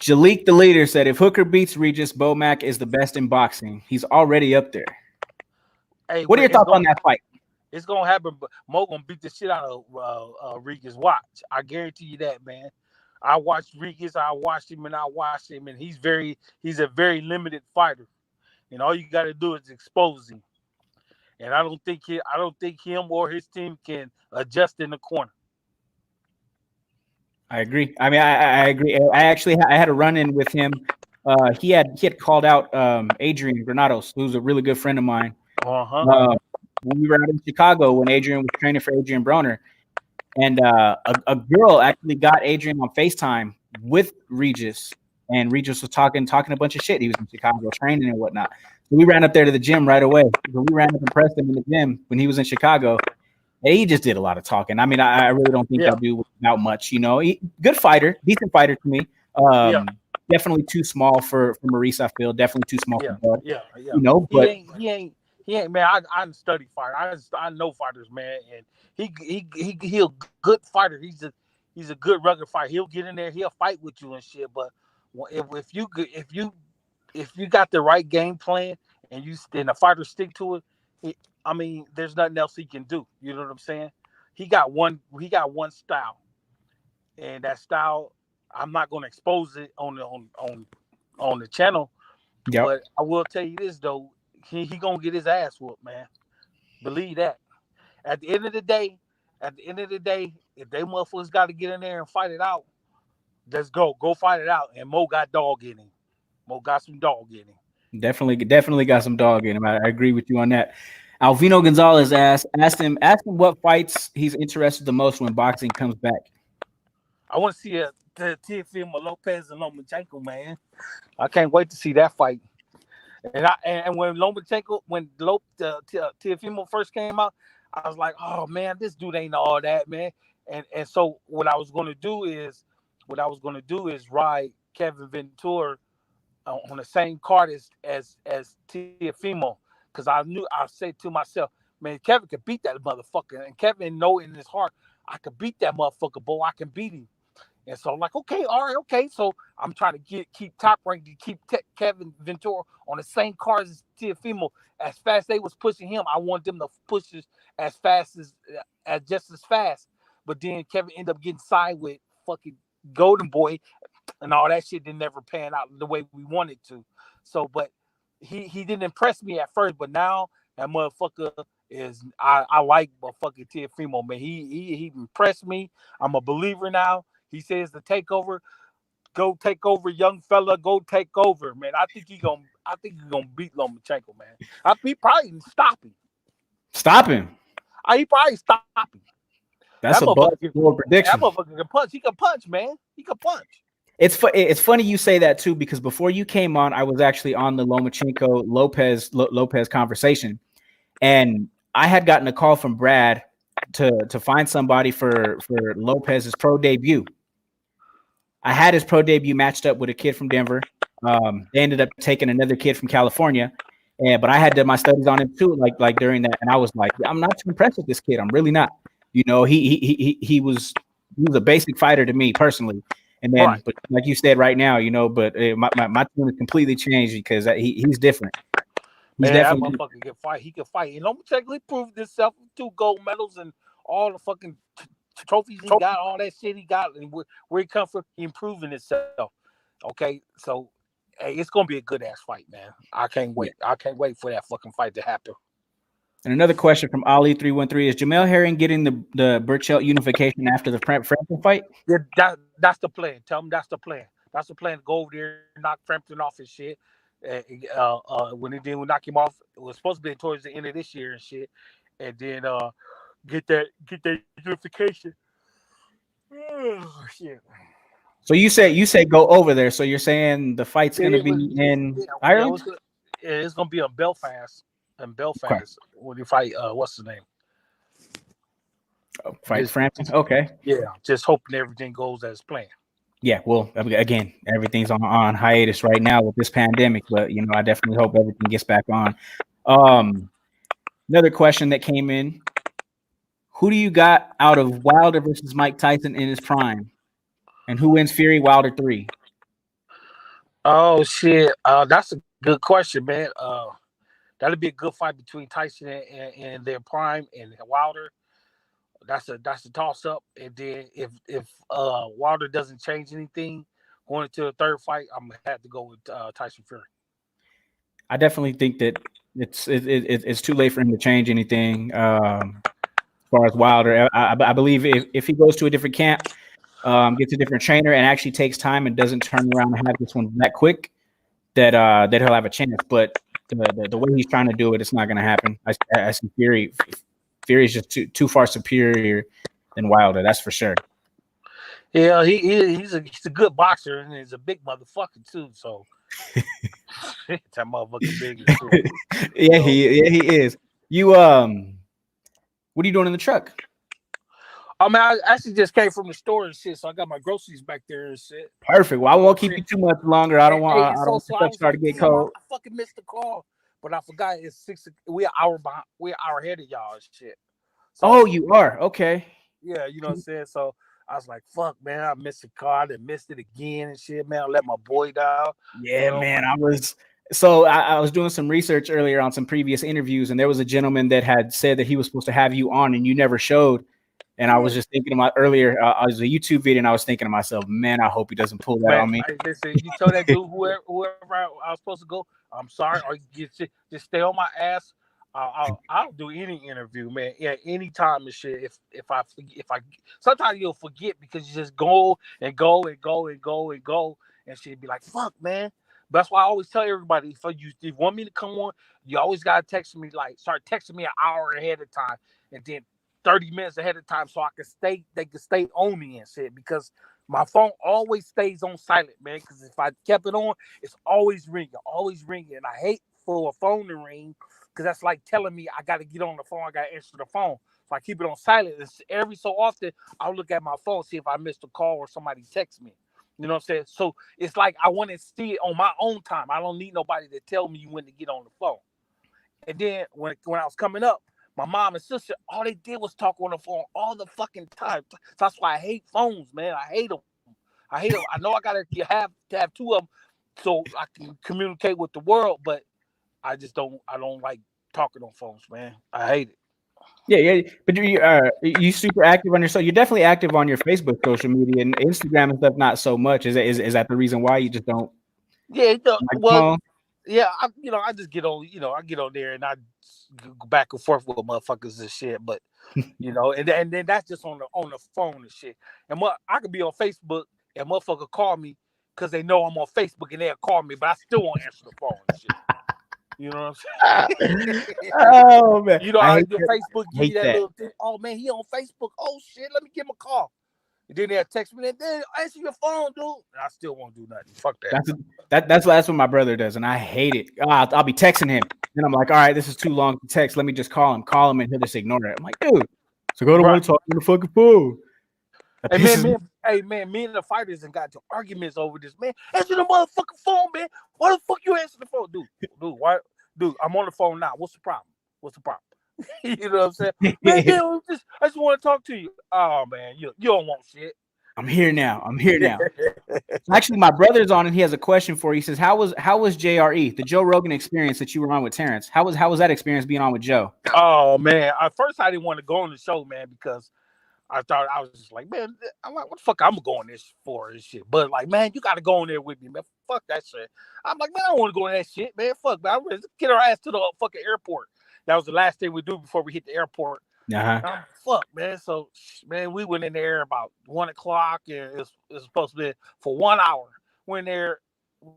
Jalik the Leader said, "If Hooker beats Regis, BoMac is the best in boxing. He's already up there." Hey, what are your thoughts on that fight? It's gonna happen, but Mo gonna beat the shit out of Regis. Watch, I guarantee you that, man. I watched Regis, and he's a very limited fighter, and all you got to do is expose him. And I don't think him or his team can adjust in the corner. I agree. I mean, I agree. I had a run-in with him he had called out Adrian Granados, who's a really good friend of mine. When we were out in Chicago, when Adrian was training for Adrian Broner, and a girl actually got Adrian on FaceTime with Regis, and Regis was talking a bunch of shit. He was in Chicago training and whatnot. So we ran up there to the gym right away. So we ran up and pressed him in the gym when he was in Chicago. And he just did a lot of talking. I mean, I really don't think that dude was out much. You know, good fighter, decent fighter to me. Definitely too small for Maurice. I feel definitely too small for Bud. You know, but he ain't man. I study fighter. I know fighters, man, and he a good fighter. He's a good rugged fighter. He'll get in there. He'll fight with you and shit. But if you got the right game plan and the fighter stick to it, I mean, there's nothing else he can do. You know what I'm saying? He got one style, and that style, I'm not going to expose it on the channel. But I will tell you this though, he gonna get his ass whooped, man. Believe that. At the end of the day, if they motherfuckers got to get in there and fight it out, let's go fight it out. And Mo got dog in him. Mo got some dog in him. Definitely got some dog in him. I agree with you on that. Alvino Gonzalez asked him what fights he's interested the most when boxing comes back. I want to see the Teofimo Lopez and Lomachenko, man. I can't wait to see that fight. And when Teofimo first came out, I was like, oh man, this dude ain't all that, man. And so what I was gonna do is ride Kevin Ventura on the same card as Teofimo, because I said to myself, man, Kevin could beat that motherfucker, and Kevin know in his heart, I could beat that motherfucker, boy. I can beat him. And so I'm like, okay, all right, okay. So I'm trying to keep top ranked to keep Kevin Ventura on the same cars as Teofimo. As fast as they was pushing him, I want them to push as fast as just as fast. But then Kevin ended up getting signed with fucking Golden Boy, and all that shit didn't never pan out the way we wanted to. So, but he didn't impress me at first, but now that motherfucker is I like motherfucking Teofimo, man. He impressed me. I'm a believer now. He says the takeover, go take over, young fella, go take over, man. I think he's gonna beat Lomachenko, man. He probably can stop him. Stop him. He probably stop him. That's a bold prediction. That motherfucker can punch. He can punch, man. He can punch. It's funny you say that too, because before you came on, I was actually on the Lomachenko Lopez conversation, and I had gotten a call from Brad to find somebody for Lopez's pro debut. I had his pro debut matched up with a kid from Denver. They ended up taking another kid from California, but I had done my studies on him too, like during that, and I was like, I'm not too impressed with this kid. I'm really not. You know, he was a basic fighter to me personally. And then, but like you said right now, you know, but my team has completely changed because he's different. He's that motherfucker can fight. He can fight. And Lomachenko proved himself with 2 gold medals and all the fucking trophies he got, all that shit he got, and where he come from, he improving himself. Okay, so hey, it's gonna be a good ass fight, man. I can't wait. I can't wait for that fucking fight to happen. And another question from Ali313 is Jamel Herring getting the Burchell unification after the Frampton fight? Yeah, that's the plan. Tell him that's the plan. That's the plan to go over there and knock Frampton off his shit. When he did, we knock him off. It was supposed to be towards the end of this year and shit, and then get that unification. Oh, shit. So you say go over there. So you're saying the fight's gonna be in Ireland? It's gonna be in Belfast. When you fight, what's his name? Fight Frampton. Okay. Yeah, just hoping everything goes as planned. Yeah, well, again, everything's on hiatus right now with this pandemic, but you know, I definitely hope everything gets back on. Another question that came in: who do you got out of Wilder versus Mike Tyson in his prime, and who wins Fury Wilder 3? Oh shit, that's a good question, man. That'll be a good fight between Tyson and their prime and Wilder. That's a toss up. And then if Wilder doesn't change anything going into the third fight, I'm gonna have to go with Tyson Fury. I definitely think that it's too late for him to change anything. As far as Wilder, I believe if he goes to a different camp, gets a different trainer, and actually takes time and doesn't turn around and have this one that quick, that he'll have a chance. But the way he's trying to do it, it's not going to happen. I see Fury. Fury is just too far superior than Wilder. That's for sure. Yeah, he's a good boxer, and he's a big motherfucker too. So that motherfucker big too. Yeah, he is. You what are you doing in the truck? I mean, I actually just came from the store and shit, so I got my groceries back there and shit. Perfect. Well, I won't keep you too much longer. I don't want. I don't want so stuff start to get cold. I fucking missed the call, but I forgot it's 6. We're an hour behind. We're an hour ahead of y'all and shit. So, you are okay. Yeah, you know what I'm saying. So I was like, "Fuck, man, I missed the car. I missed it again and shit, man. I let my boy down." Yeah, man. I was doing some research earlier on some previous interviews, and there was a gentleman that had said that he was supposed to have you on, and you never showed. And I was just thinking about earlier, I was a YouTube video, and I was thinking to myself, man, I hope he doesn't pull that on me. Listen, you told that dude, whoever I was supposed to go, I'm sorry, or just stay on my ass. I'll do any interview, man. Yeah, anytime and shit. If I sometimes you'll forget because you just go and go and go and go and go and shit. Be like, fuck, man. That's why I always tell everybody, if you want me to come on, you always gotta text me, start texting me an hour ahead of time, and then 30 minutes ahead of time, so they can stay on me and shit, because my phone always stays on silent, man. Because if I kept it on, it's always ringing, and I hate for a phone to ring, because that's like telling me I got to get on the phone, I got to answer the phone. So I keep it on silent. It's every so often I'll look at my phone, see if I missed a call or somebody text me. You know what I'm saying? So it's like I want to see it on my own time. I don't need nobody to tell me when to get on the phone. And then when I was coming up, my mom and sister, all they did was talk on the phone all the fucking time. So that's why I hate phones, man. I hate them. I know I gotta have two of them so I can communicate with the world, but I don't like talking on phones, man. I hate it. Yeah. But you super active on your, so you're definitely active on your Facebook social media and Instagram and stuff. Not so much. Is that the reason why you just don't? Yeah. Yeah. I just get on. I get on there and I go back and forth with motherfuckers and shit. But and then that's just on the phone and shit. And I could be on Facebook and motherfucker call me because they know I'm on Facebook and they'll call me, but I still won't answer the phone and shit. You know what I'm saying? Oh man! How Facebook give you that little thing. Oh man, he on Facebook. Oh shit, let me give him a call. And then they'll text me. Then answer your phone, dude. And I still won't do nothing. Fuck that. That's what my brother does, and I hate it. I'll be texting him, and I'm like, all right, this is too long to text. Let me just call him, and he'll just ignore it. I'm like, dude, so go to one talk on the fucking phone. Hey man, me and the fighters and got into arguments over this, man. Answer the motherfucking phone, man. Why the fuck you answer the phone, dude? Why, dude? I'm on the phone now. What's the problem? You know what I'm saying? Man, I just want to talk to you. Oh man, you don't want shit. I'm here now. Actually, my brother's on and he has a question for you. He says, how was JRE, the Joe Rogan experience that you were on with Terrence? How was that experience being on with Joe? Oh man, at first I didn't want to go on the show, man, because I thought I was just like, man, I'm like, what the fuck I'm going this for and shit. But like, man, you got to go in there with me, man. Fuck that shit. I'm like, man, I don't want to go in that shit, man. Fuck, man. I'm ready to get our ass to the fucking airport. That was the last thing we do before we hit the airport. Fuck, man. So, man, we went in there about 1:00, and it was supposed to be for 1 hour. Went there,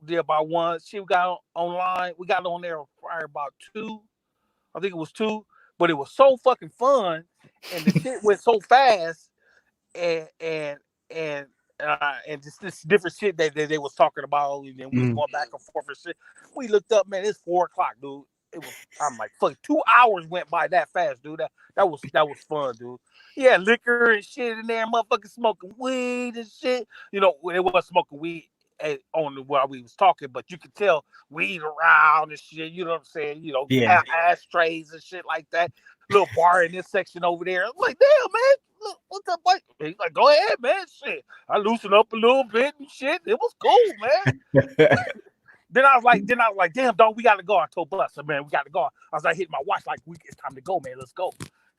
did about 1. She got online. We got on there probably about 2. I think it was 2. But it was so fucking fun, and the shit went so fast, and just this different shit that they was talking about, and then we was going back and forth and shit. We looked up, man. It's 4:00, dude. I'm like, fuck, 2 hours went by that fast, dude. That was fun, dude. Yeah, liquor and shit in there, motherfucking smoking weed and shit. It wasn't smoking weed while we was talking, but you could tell weed around and shit. You know what I'm saying? Ashtrays and shit like that. Little bar in this section over there. I'm like, damn, man, look, what's up, boy? He's like, go ahead, man. Shit, I loosened up a little bit and shit. It was cool, man. Then I was like, damn, dog, we gotta go. I told Buster, man, we gotta go. I was like, hitting my watch, like, it's time to go, man. Let's go.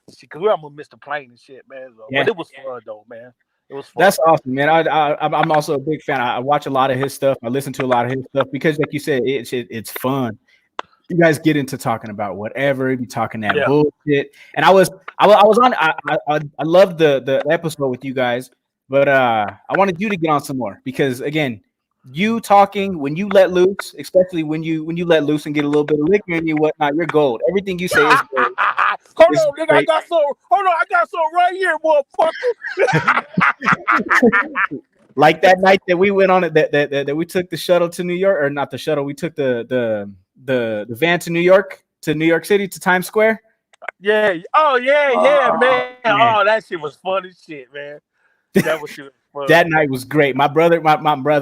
Because we're gonna miss the plane and shit, man. So, but it was fun though, man. It was fun. That's awesome, man. I'm also a big fan. I watch a lot of his stuff. I listen to a lot of his stuff because, like you said, it's fun. You guys get into talking about whatever, be talking that bullshit. And I was on. I loved the episode with you guys, but I wanted you to get on some more because, again, you talking when you let loose, especially when you let loose and get a little bit of liquor in you, whatnot, you're gold. Everything you say is gold. Hold It's on, nigga. great. I got some right here, motherfucker. Like that night that we went on it, that we took the shuttle to New York, or not the shuttle, we took the van to New York City, to Times Square. Yeah. Oh yeah, Oh, man. man. Oh, that shit was funny shit, man. That was shit fun. That night was great. My brother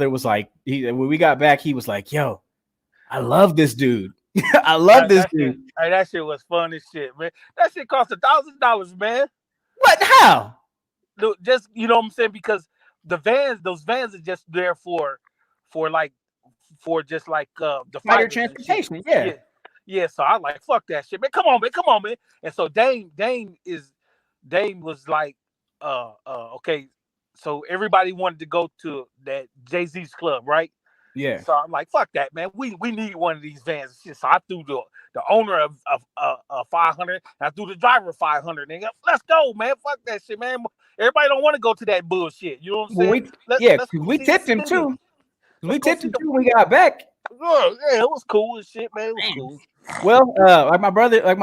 was like, when we got back, he was like, "Yo, I love this dude. I love this dude." That shit was fun as shit, man. That shit cost $1,000, man. What? How? Just you know what I'm saying? Because those vans are just there for just like the Fighter fighters transportation. yeah. Yeah, so I like fuck that shit, man. Come on, man. And so Dame was like, okay. So everybody wanted to go to that Jay-Z's club, right? Yeah. So I'm like, fuck that, man. We need one of these vans. So I threw the owner of 500. I threw the driver 500. Nigga, let's go, man. Fuck that shit, man. Everybody don't want to go to that bullshit. You know what I'm saying? Let's go we see the tipped him city. too. Let's We go tipped see him too when we got back. Yeah, it was cool as shit, man. It was Man. cool. Well, like my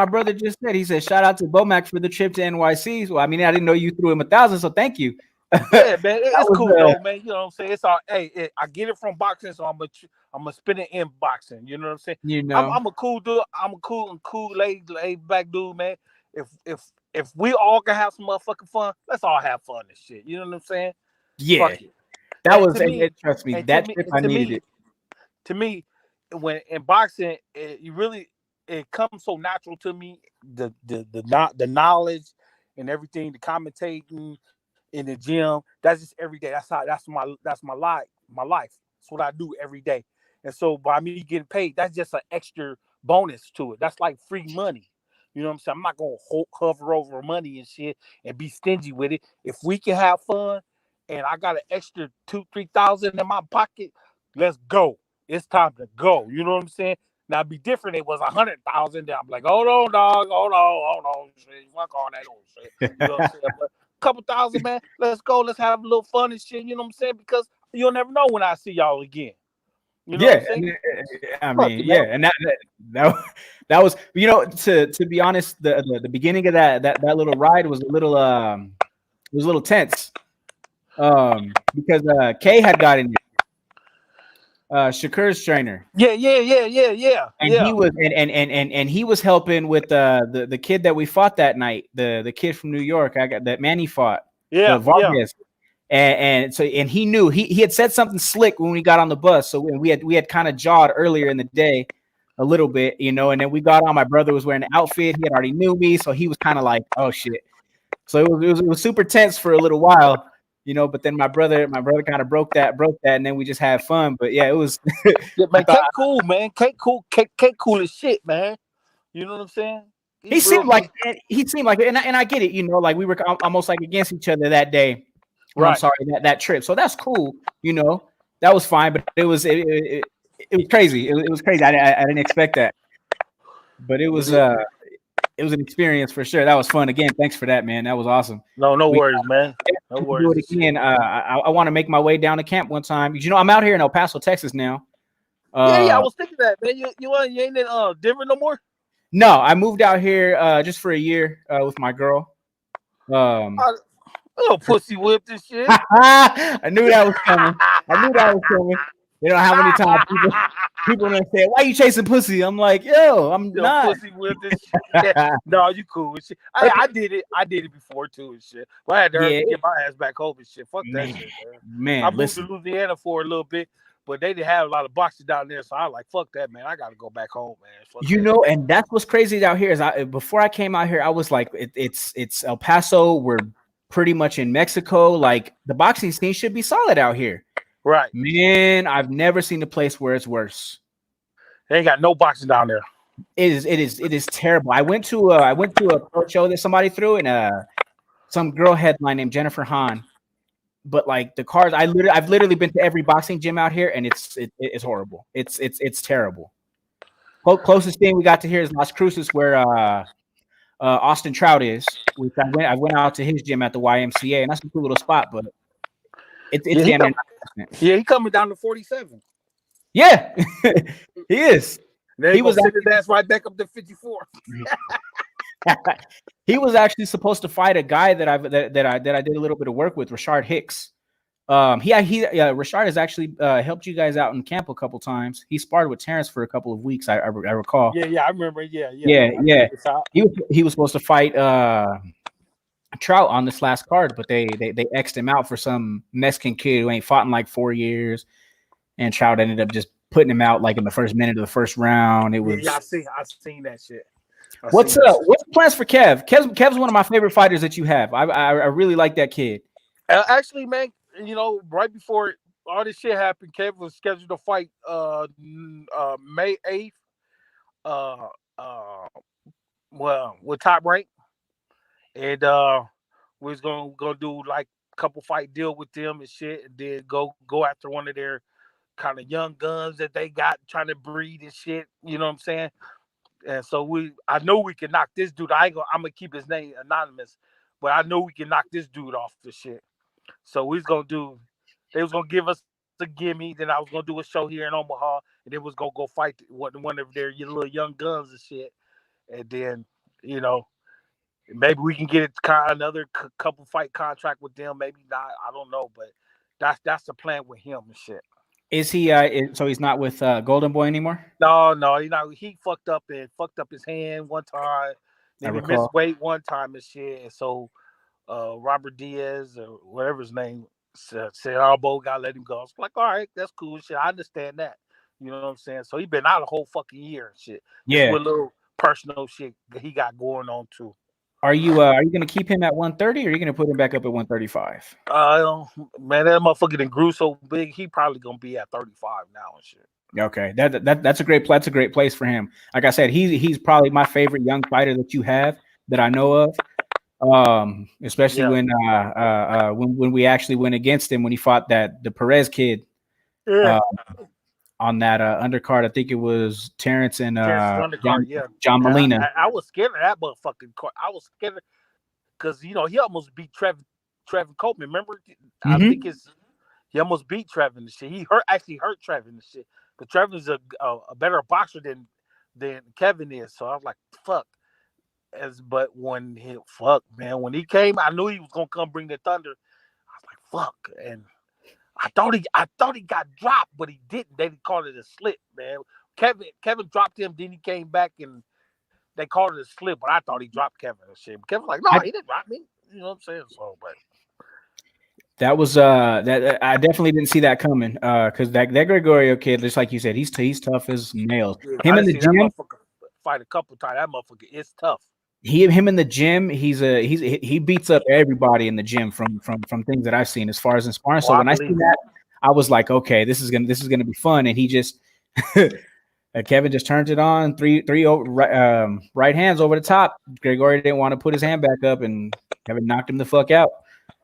brother just said, he said, shout out to BoMac for the trip to NYC. So I mean, I didn't know you threw him 1,000, so thank you. Yeah, man, it's was, cool though, man. You know what I'm saying? It's all. Hey, I get it from boxing, so I'm gonna spin it in boxing. You know what I'm saying? You know, I'm a cool dude. I'm a cool laid back dude, man. If we all can have some motherfucking fun, let's all have fun and shit. You know what I'm saying? yeah, Fuck it. that And was. to me, Trust me, and that trip I needed it. To me, when in boxing, it comes so natural to me. The knowledge and everything, the commentating in the gym. That's just every day. That's my life. That's what I do every day. And so by me getting paid, that's just an extra bonus to it. That's like free money. You know what I'm saying? I'm not gonna hover over money and shit and be stingy with it. If we can have fun, and I got an extra 2,000-3,000 in my pocket, let's go. It's time to go. You know what I'm saying? Now it'd be different. It was 100,000. I'm like, hold on, dog. Hold on. Shit. Fuck all that old shit. You know what I'm saying? But couple thousand, man. Let's go. Let's have a little fun and shit. You know what I'm saying? Because you'll never know when I see y'all again. You know what I'm saying? I mean, yeah, and that was, you know, to be honest, the beginning of that little ride was a little it was a little tense, because Kay had gotten it. Shakur's trainer. Yeah. And he was and he was helping with the kid that we fought that night, the kid from New York. I got that Manny fought. Vargas. And so he knew he had said something slick when we got on the bus. So we had kind of jawed earlier in the day a little bit, you know, and then we got on. My brother was wearing an outfit. He had already knew me, so he was kind of like, oh shit. So it was super tense for a little while. You know, but then my brother kind of broke that, and then we just had fun. But yeah, it was. Yeah, man, Kate cool, man. Kate cool as shit, man. You know what I'm saying? He seemed like it, and I get it. You know, like we were almost like against each other that day. Right. I'm sorry, that trip. So that's cool. You know, that was fine. But it was crazy. It was crazy. I didn't expect that. But it was an experience for sure. That was fun. Again, thanks for that, man. That was awesome. No worries, man. No worries. Do it again. I want to make my way down to camp one time. You know, I'm out here in El Paso, Texas now. Yeah. I was thinking that, man. You ain't in Denver no more? No, I moved out here just for a year with my girl. Little pussy whipped and shit. I knew that was coming. You know how many times people gonna say, "Why you chasing pussy?" I'm like, "Yo, I'm not." Pussy whipped and shit. No, you cool and shit. I did it before too and shit. Well, I had to get my ass back home and shit. Fuck that shit, man. I moved to Louisiana for a little bit, but they didn't have a lot of boxes down there, so I was like, fuck that, man. I gotta go back home, man. You know, and that's what's crazy out here is before I came out here, I was like, it's El Paso. We're pretty much in Mexico. Like the boxing scene should be solid out here. Right. Man, I've never seen a place where it's worse. They ain't got no boxing down there. It is terrible. I went to a pro show that somebody threw, and some girl headline named Jennifer Hahn. But like the cars, I've literally been to every boxing gym out here, and it's horrible. It's terrible. Closest thing we got to here is Las Cruces, where Austin Trout is. Which I went out to his gym at the YMCA, and that's a cool little spot, but it's damn near not the Yeah, he coming down to 47. Yeah, he is. Then he was send his ass right back up to 54. He was actually supposed to fight a guy that I did a little bit of work with, Rashard Hicks. Rashard has actually helped you guys out in camp a couple times. He sparred with Terence for a couple of weeks. I recall. Yeah, I remember. Yeah. He was supposed to fight Trout on this last card, but they X'd him out for some Mexican kid who ain't fought in like 4 years, and Trout ended up just putting him out like in the first minute of the first round. It was I seen that shit. What's the plans for Kev? Kev's one of my favorite fighters that you have. I really like that kid. Actually, man, right before all this shit happened, Kev was scheduled to fight May 8th. Well, with Top Rank, and we was gonna do like a couple fight deal with them and shit, and then go after one of their kind of young guns that they got trying to breed and shit. You know what I'm saying? And so I know we can knock this dude. I'm gonna keep his name anonymous, but I know we can knock this dude off the shit. So they was gonna give us the gimme. Then I was gonna do a show here in Omaha, and then was gonna go fight one of their little young guns and shit. And then, maybe we can get another couple fight contract with them. Maybe not. I don't know, but that's the plan with him and shit. Is he? So he's not with Golden Boy anymore? No. He fucked up his hand one time. Then he missed weight one time and shit. And so Robert Diaz or whatever his name said, "Our boy gotta let him go." I was like, all right, that's cool shit. I understand that. You know what I'm saying? So he been out a whole fucking year and shit. Yeah, with little personal shit that he got going on too. Are you gonna keep him at 130 or are you gonna put him back up at 135? Man, that motherfucker done grew so big, he probably gonna be at 35 now and shit. Okay, that's a great place for him. Like I said, he's probably my favorite young fighter that you have that I know of. Especially when we actually went against him when he fought the Perez kid. Yeah. On that undercard, I think it was Terence and John Molina. I was scared of that motherfucking card. I was scared because he almost beat Trevin Copeman. Remember? Mm-hmm. I think he almost beat Trevin and shit. He hurt Trevin and shit. But Trevin's a better boxer than Kevin is. So I was like, fuck. But when he came, I knew he was gonna come bring the thunder. I was like, fuck, and I thought he got dropped, but he didn't. They called it a slip, man. Kevin dropped him, then he came back and they called it a slip, but I thought he dropped Kevin and shit. But Kevin's like, no, he didn't drop me. You know what I'm saying? So, but that was that I definitely didn't see that coming. Because that Gregorio kid, just like you said, he's tough as nails. Him in the gym fight a couple times. That motherfucker is tough. Him in the gym, he beats up everybody in the gym from things that I've seen as far as in sparring. So when I see that, I was like, okay, this is gonna be fun. And he just Kevin just turns it on, three right hands over the top. Gregorio didn't want to put his hand back up, and Kevin knocked him the fuck out.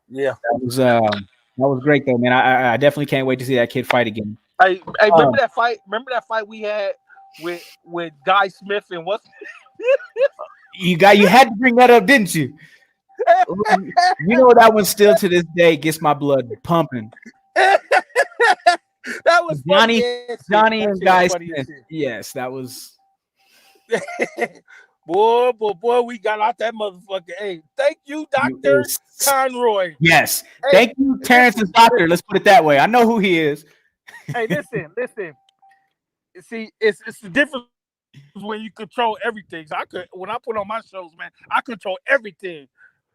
Yeah, that was great though, man. I definitely can't wait to see that kid fight again. Hey, remember that fight? Remember that fight we had with Guy Smith and what? You had to bring that up, didn't you? You know that one still to this day gets my blood pumping. That was Johnny and Guy Smith. Yes, that was. boy, we got out that motherfucker. Hey, thank you, Dr. Conroy. Yes, hey, thank you, Terrence's doctor. Let's put it that way. I know who he is. Hey, listen. See, it's the difference when you control everything. So when I put on my shows, man, I control everything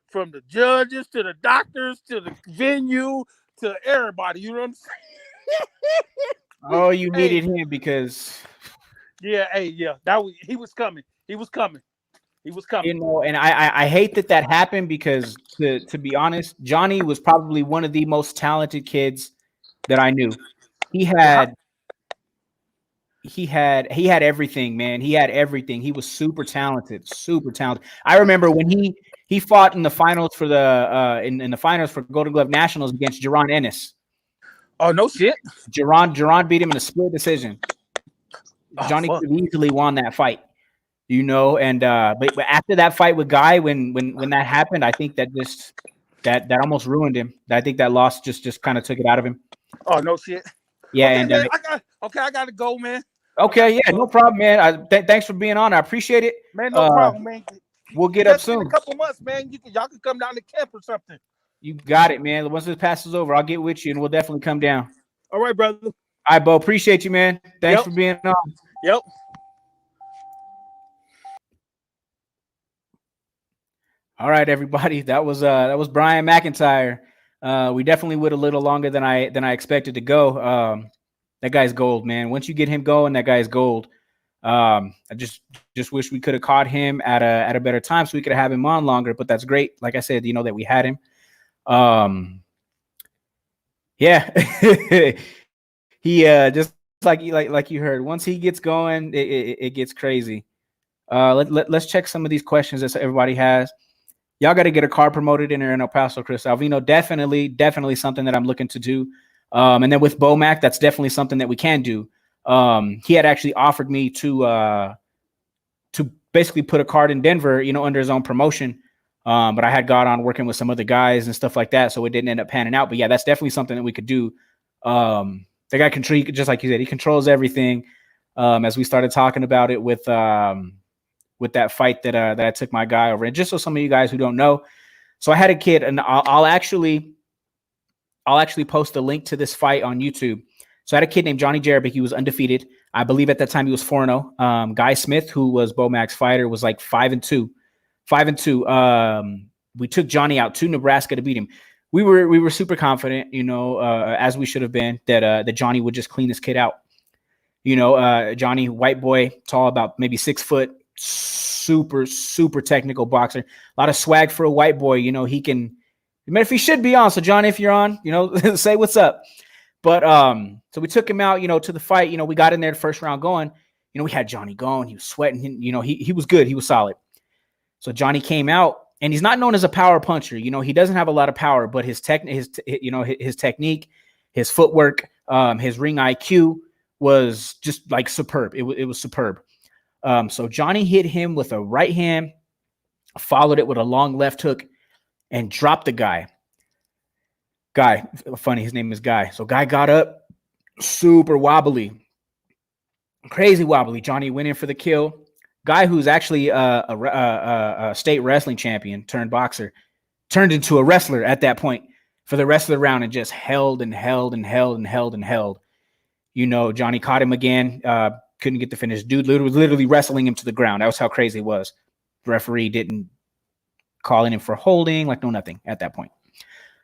from the judges to the doctors to the venue to everybody. You know what I'm saying? Oh, you needed him because. Yeah, he was coming. He was coming. You know, and I hate that happened because to be honest, Johnny was probably one of the most talented kids that I knew. He had everything, man. He had everything. He was super talented. I remember when he fought in the finals for in the finals for Golden Glove Nationals against Jaron Ennis. Oh no shit! Jaron beat him in a split decision. Johnny could have easily won that fight, you know. And but after that fight with Guy, when that happened, I think that almost ruined him. I think that loss just kind of took it out of him. Oh, no shit. Yeah, Okay, and man. I gotta go, man. okay, yeah, no problem, man. Thanks for being on. I appreciate it. Man, no problem, man. We'll get up Definitely in a soon. couple months, man. Y'all can come down to camp or something. You got it, man. Once this passes over, I'll get with you and we'll definitely come down. All right, brother. All right, Bo. Appreciate you, man. Thanks Yep. for being on. Yep. All right, everybody. That was Brian Mcintyre. We definitely went a little longer than I expected to go. That guy's gold, man. Once you get him going, that guy's gold. I just wish we could have caught him at a better time so we could have him on longer. But that's great. Like I said, that we had him. Yeah, he just like you heard. Once he gets going, it gets crazy. Let's check some of these questions that everybody has. Y'all got to get a car promoted in El Paso, Chris Alvino. Definitely something that I'm looking to do. And then with BoMac, that's definitely something that we can do. He had actually offered me to basically put a card in Denver, under his own promotion. But I had got on working with some other guys and stuff like that, so it didn't end up panning out. But yeah, that's definitely something that we could do. The guy just like you said, he controls everything. As we started talking about it with that fight that I took my guy over, and just so some of you guys who don't know, so I had a kid, and I'll actually post a link to this fight on YouTube. So I had a kid named Johnny Jerebick. He was undefeated. I believe at that time he was 4-0. Guy Smith, who was BoMac's fighter, was like 5-2. 5-2. We took Johnny out to Nebraska to beat him. We were super confident, as we should have been, that Johnny would just clean this kid out. Johnny, white boy, tall, about maybe 6 foot, super technical boxer. A lot of swag for a white boy. He can. If he should be on. So Johnny, if you're on, say what's up. But so we took him out, to the fight. We got in there the first round going. We had Johnny going. He was sweating. He was good. He was solid. So Johnny came out, and he's not known as a power puncher. He doesn't have a lot of power, but his technique, his footwork, his ring IQ was just like superb. It was superb. So Johnny hit him with a right hand, followed it with a long left hook, and dropped the guy. Funny, his name is Guy. So Guy got up, super wobbly, crazy wobbly. Johnny went in for the kill. Guy, who's actually a state wrestling champion turned boxer, turned into a wrestler at that point for the rest of the round and just held. Johnny caught him again, couldn't get the finish. Dude was literally wrestling him to the ground. That was how crazy it was. The referee didn't call him for holding, nothing at that point.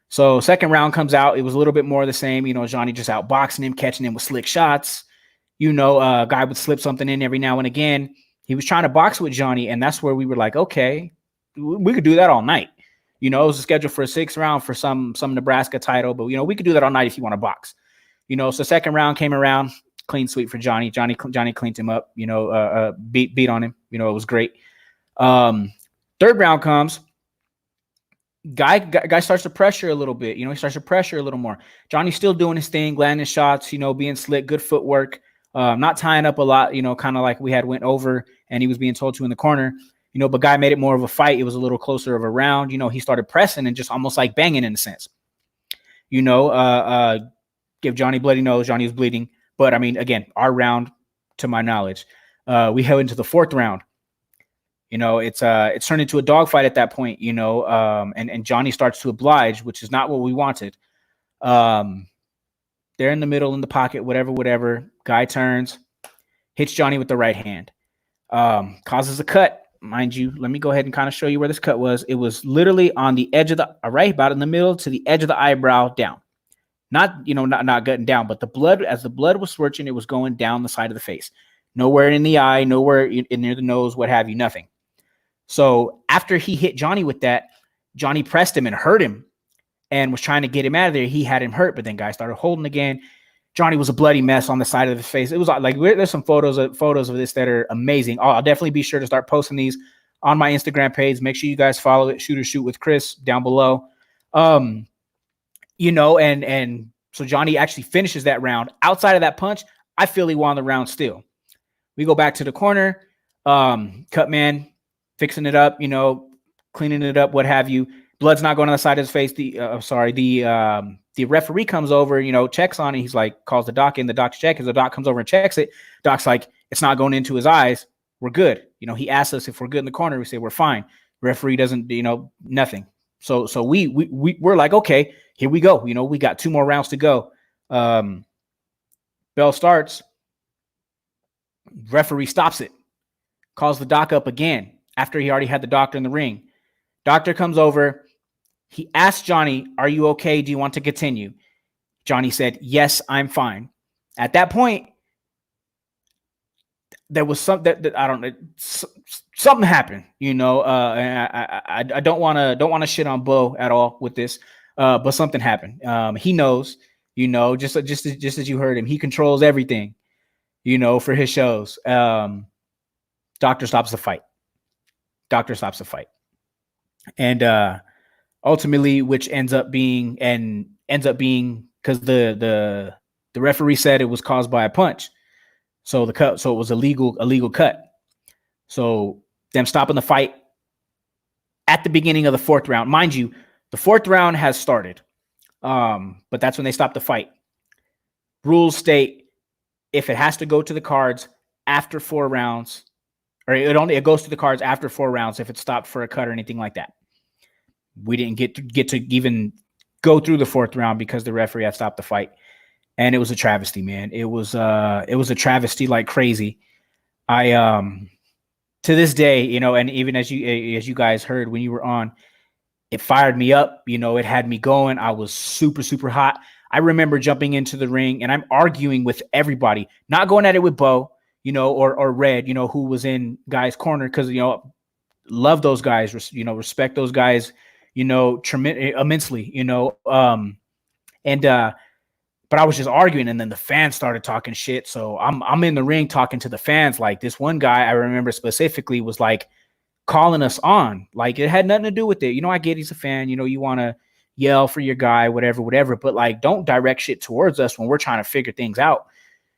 So second round comes out. It was a little bit more of the same. Johnny just outboxing him, catching him with slick shots. Guy would slip something in every now and again. He was trying to box with Johnny, and that's where we were like, okay, we could do that all night. It was scheduled for a 6th round for some Nebraska title, but we could do that all night if you want to box. So second round came around, clean sweep for Johnny. Johnny cleaned him up. Beat on him. It was great. Third round comes. Guy starts to pressure a little bit. He starts to pressure a little more. Johnny's still doing his thing, landing shots. Being slick, good footwork. Not tying up a lot. Kind of like we had went over, and he was being told to in the corner. But Guy made it more of a fight. It was a little closer of a round. He started pressing and just almost like banging in a sense. Give Johnny bloody nose. Johnny was bleeding. But I mean, again, our round, to my knowledge, we head into the 4th round. It's turned into a dogfight at that point, and Johnny starts to oblige, which is not what we wanted. They're in the middle, in the pocket, whatever. Guy turns, hits Johnny with the right hand, causes a cut. Mind you, let me go ahead and kind of show you where this cut was. It was literally on the edge of the right, about in the middle to the edge of the eyebrow down. Not gutting down, but as the blood was swirling, it was going down the side of the face. Nowhere in the eye, nowhere in near the nose, what have you, nothing. So after he hit Johnny with that, Johnny pressed him and hurt him and was trying to get him out of there. He had him hurt, but then Guy started holding again. Johnny was a bloody mess on the side of his face. It was like there's some photos of this that are amazing. I'll definitely be sure to start posting these on my Instagram page. Make sure you guys follow it. Shoot with Chris down below. And so Johnny actually finishes that round. Outside of that punch, I feel he won the round still. We go back to the corner. Cut man fixing it up, cleaning it up, what have you. Blood's not going on the side of his face. The the referee comes over, checks on it. He's like, calls the doc in, the doc's check. As the doc comes over and checks it, doc's like, it's not going into his eyes. We're good. He asks us if we're good in the corner. We say, we're fine. Referee doesn't, nothing. So we're like, okay, here we go. We got 2 more rounds to go. Bell starts. Referee stops it. Calls the doc up again after he already had the doctor in the ring. Doctor comes over. He asked Johnny, are you okay? Do you want to continue? Johnny said, yes, I'm fine. At that point, there was something that I don't know. Something happened, and I don't want to shit on Bo at all with this, but something happened. He knows, just as you heard him, he controls everything, for his shows. Doctor stops the fight. And ultimately, which ends up being because the referee said it was caused by a punch. So it was a legal cut. So them stopping the fight at the beginning of the 4th round. Mind you, the 4th round has started. But that's when they stopped the fight. Rules state if it has to go to the cards after 4 rounds, or it goes to the cards after 4 rounds if it's stopped for a cut or anything like that. We didn't get to even go through the 4th round because the referee had stopped the fight. And it was a travesty, man. It was a travesty like crazy. I to this day, and even as you guys heard when you were on, it fired me up. It had me going. I was super, super hot. I remember jumping into the ring and I'm arguing with everybody, not going at it with Bo, or Red, who was in Guy's corner, because love those guys, respect those guys, immensely, but I was just arguing, and then the fans started talking shit. So I'm in the ring talking to the fans. Like, this one guy I remember specifically was like calling us on. Like, it had nothing to do with it. I get he's a fan. You want to yell for your guy, whatever. But like, don't direct shit towards us when we're trying to figure things out.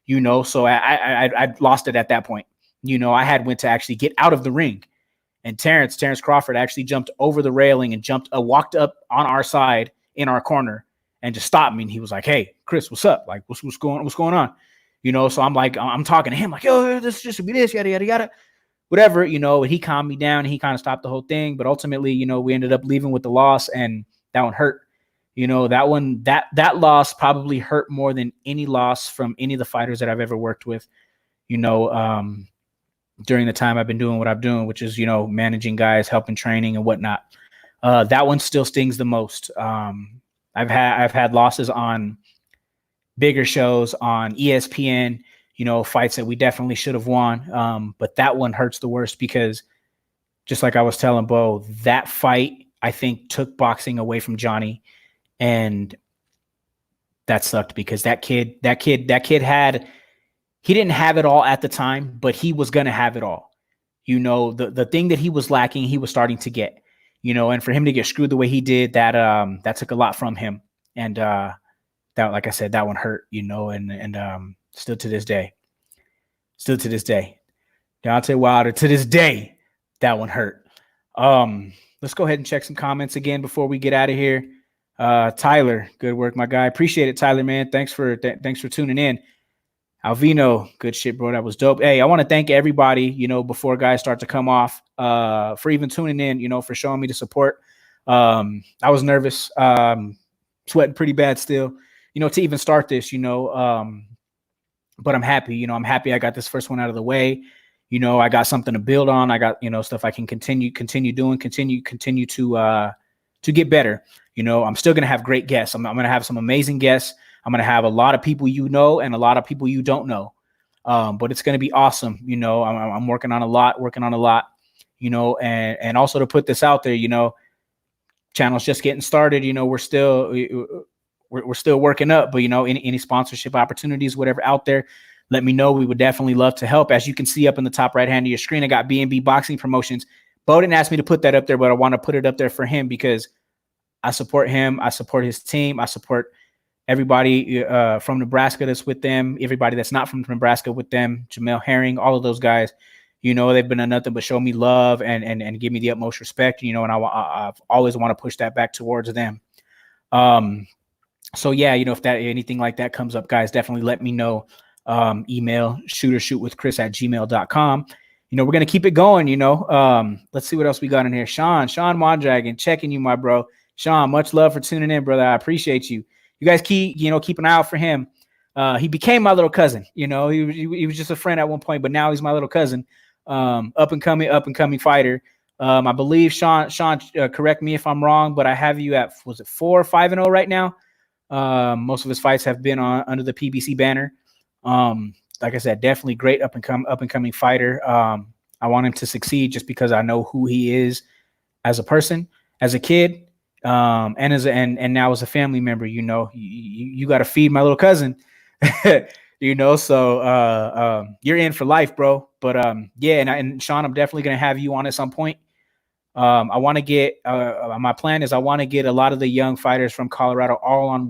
So I lost it at that point. I had went to actually get out of the ring, and Terence Crawford actually jumped over the railing and walked up on our side in our corner. And just stopped me. And he was like, hey, Chris, what's up? Like, what's going on? So I'm like, I'm talking to him like, yo, this just be this, yada, yada, yada, whatever, and he calmed me down and he kind of stopped the whole thing. But ultimately, we ended up leaving with the loss, and that one hurt. That loss probably hurt more than any loss from any of the fighters that I've ever worked with, during the time I've been doing what I'm doing, which is, managing guys, helping training and whatnot. That one still stings the most. I've had losses on bigger shows on ESPN, fights that we definitely should have won. But that one hurts the worst because, just like I was telling Bo, that fight, I think, took boxing away from Johnny. And that sucked because that kid he didn't have it all at the time, but he was going to have it all. The thing that he was lacking, he was starting to get. And for him to get screwed the way he did, that took a lot from him. And that, like I said, that one hurt, and still to this day. Deontay Wilder, to this day, that one hurt. Let's go ahead and check some comments again before we get out of here. Tyler, good work, my guy. Appreciate it, Tyler, man. Thanks for tuning in. Alvino, good shit, bro. That was dope. Hey, I want to thank everybody, before guys start to come off, for even tuning in, for showing me the support. I was nervous, sweating pretty bad still, to even start this, but I'm happy, I'm happy I got this first one out of the way. I got something to build on. I got, stuff I can continue doing, continue to get better. I'm still going to have great guests. I'm going to have some amazing guests. I'm going to have a lot of people and a lot of people you don't know. But it's going to be awesome. I'm working on a lot, and also to put this out there, channel's just getting started. We're still working up, but any sponsorship opportunities, whatever out there, let me know. We would definitely love to help. As you can see up in the top right hand of your screen, I got B&B Boxing Promotions. Bo didn't ask me to put that up there, but I want to put it up there for him because I support him. I support his team. I support everybody from Nebraska that's with them, everybody that's not from Nebraska with them, Jamel Herring, all of those guys, they've been nothing but show me love and give me the utmost respect, and I've always want to push that back towards them. So yeah, if that anything like that comes up, guys, definitely let me know. Email shootershootwithchris@gmail.com. We're going to keep it going, let's see what else we got in here. Sean Mondragon, checking you, my bro. Sean, much love for tuning in, brother. I appreciate you. You guys keep an eye out for him. He became my little cousin. He was just a friend at one point, but now he's my little cousin. Up and coming fighter. I believe Sean, correct me if I'm wrong, but I have you at, was it 4-5-0 right now? Most of his fights have been under the PBC banner. Like I said, definitely great up and coming fighter. I want him to succeed just because I know who he is as a person, as a kid, and now as a family member. You got to feed my little cousin. So you're in for life, bro. But yeah, and Sean, I'm definitely gonna have you on at some point. I want to get my plan is I want to get a lot of the young fighters from Colorado all on at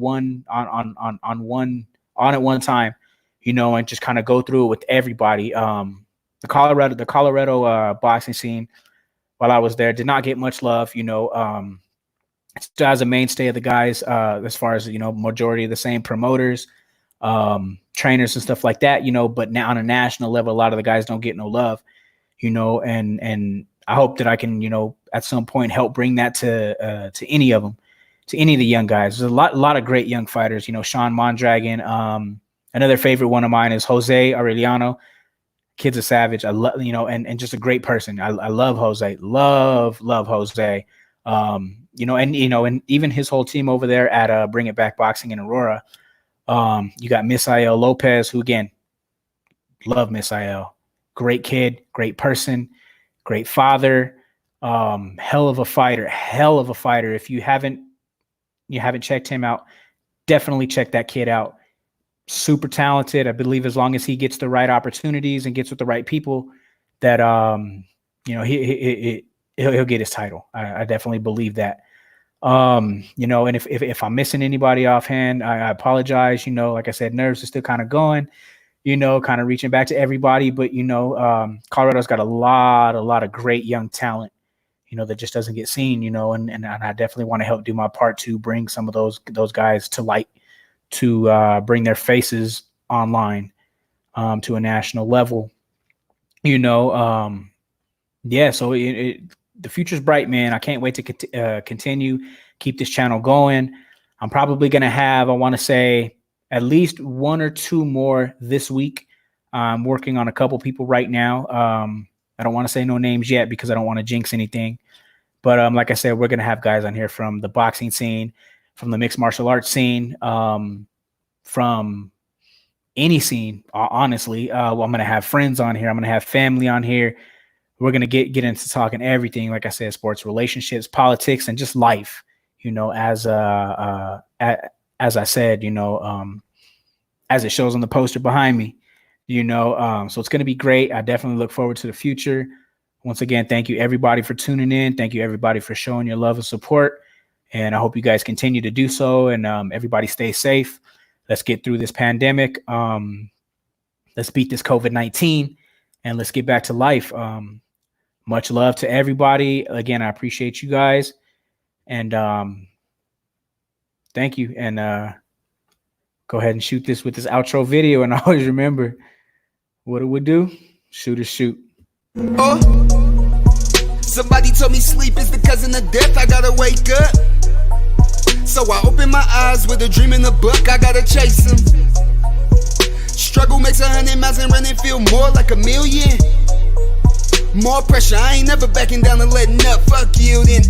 one time, and just kind of go through it with everybody. The Colorado boxing scene while I was there did not get much love, still has a mainstay of the guys as far as majority of the same promoters, trainers and stuff like that, but now on a national level, a lot of the guys don't get no love, and I hope that I can, at some point help bring that to any of them, to any of the young guys. There's a lot of great young fighters, Sean Mondragon. Another favorite one of mine is Jose Aureliano. Kid's a savage. I love, and just a great person. I love Jose. Love Jose. And even his whole team over there at Bring It Back Boxing in Aurora. You got Misael Lopez, who again, love Misael. Great kid, great person, great father, hell of a fighter. If you haven't checked him out, definitely check that kid out. Super talented. I believe as long as he gets the right opportunities and gets with the right people, that he'll get his title. I definitely believe that. And if I'm missing anybody offhand, I apologize. Like I said, nerves are still kind of going, kind of reaching back to everybody. But Colorado's got a lot of great young talent, that just doesn't get seen, and I definitely want to help do my part to bring some of those guys to light, to bring their faces online to a national level. Yeah, so the future's bright, man. I can't wait to continue, keep this channel going. I'm probably going to have, I want to say, at least 1 or 2 more this week. I'm working on a couple people right now. I don't want to say no names yet because I don't want to jinx anything. But like I said, we're going to have guys on here from the boxing scene, from the mixed martial arts scene, from any scene, honestly. I'm going to have friends on here. I'm going to have family on here. We're going to get into talking everything, like I said, sports, relationships, politics, and just life, as I said, as it shows on the poster behind me, so it's going to be great. I definitely look forward to the future. Once again, thank you everybody for tuning in. Thank you everybody for showing your love and support. And I hope you guys continue to do so. And everybody stay safe. Let's get through this pandemic. Let's beat this COVID-19 and let's get back to life. Much love to everybody. Again, I appreciate you guys. And thank you. And go ahead and shoot this with this outro video. And always remember, what it would do, shoot or shoot. Somebody told me sleep is the cousin of death. I gotta wake up. So I open my eyes with a dream in the book. I gotta chase them. Struggle makes 100 miles and running feel more like 1,000,000. More pressure, I ain't never backing down and letting up. Fuck you then.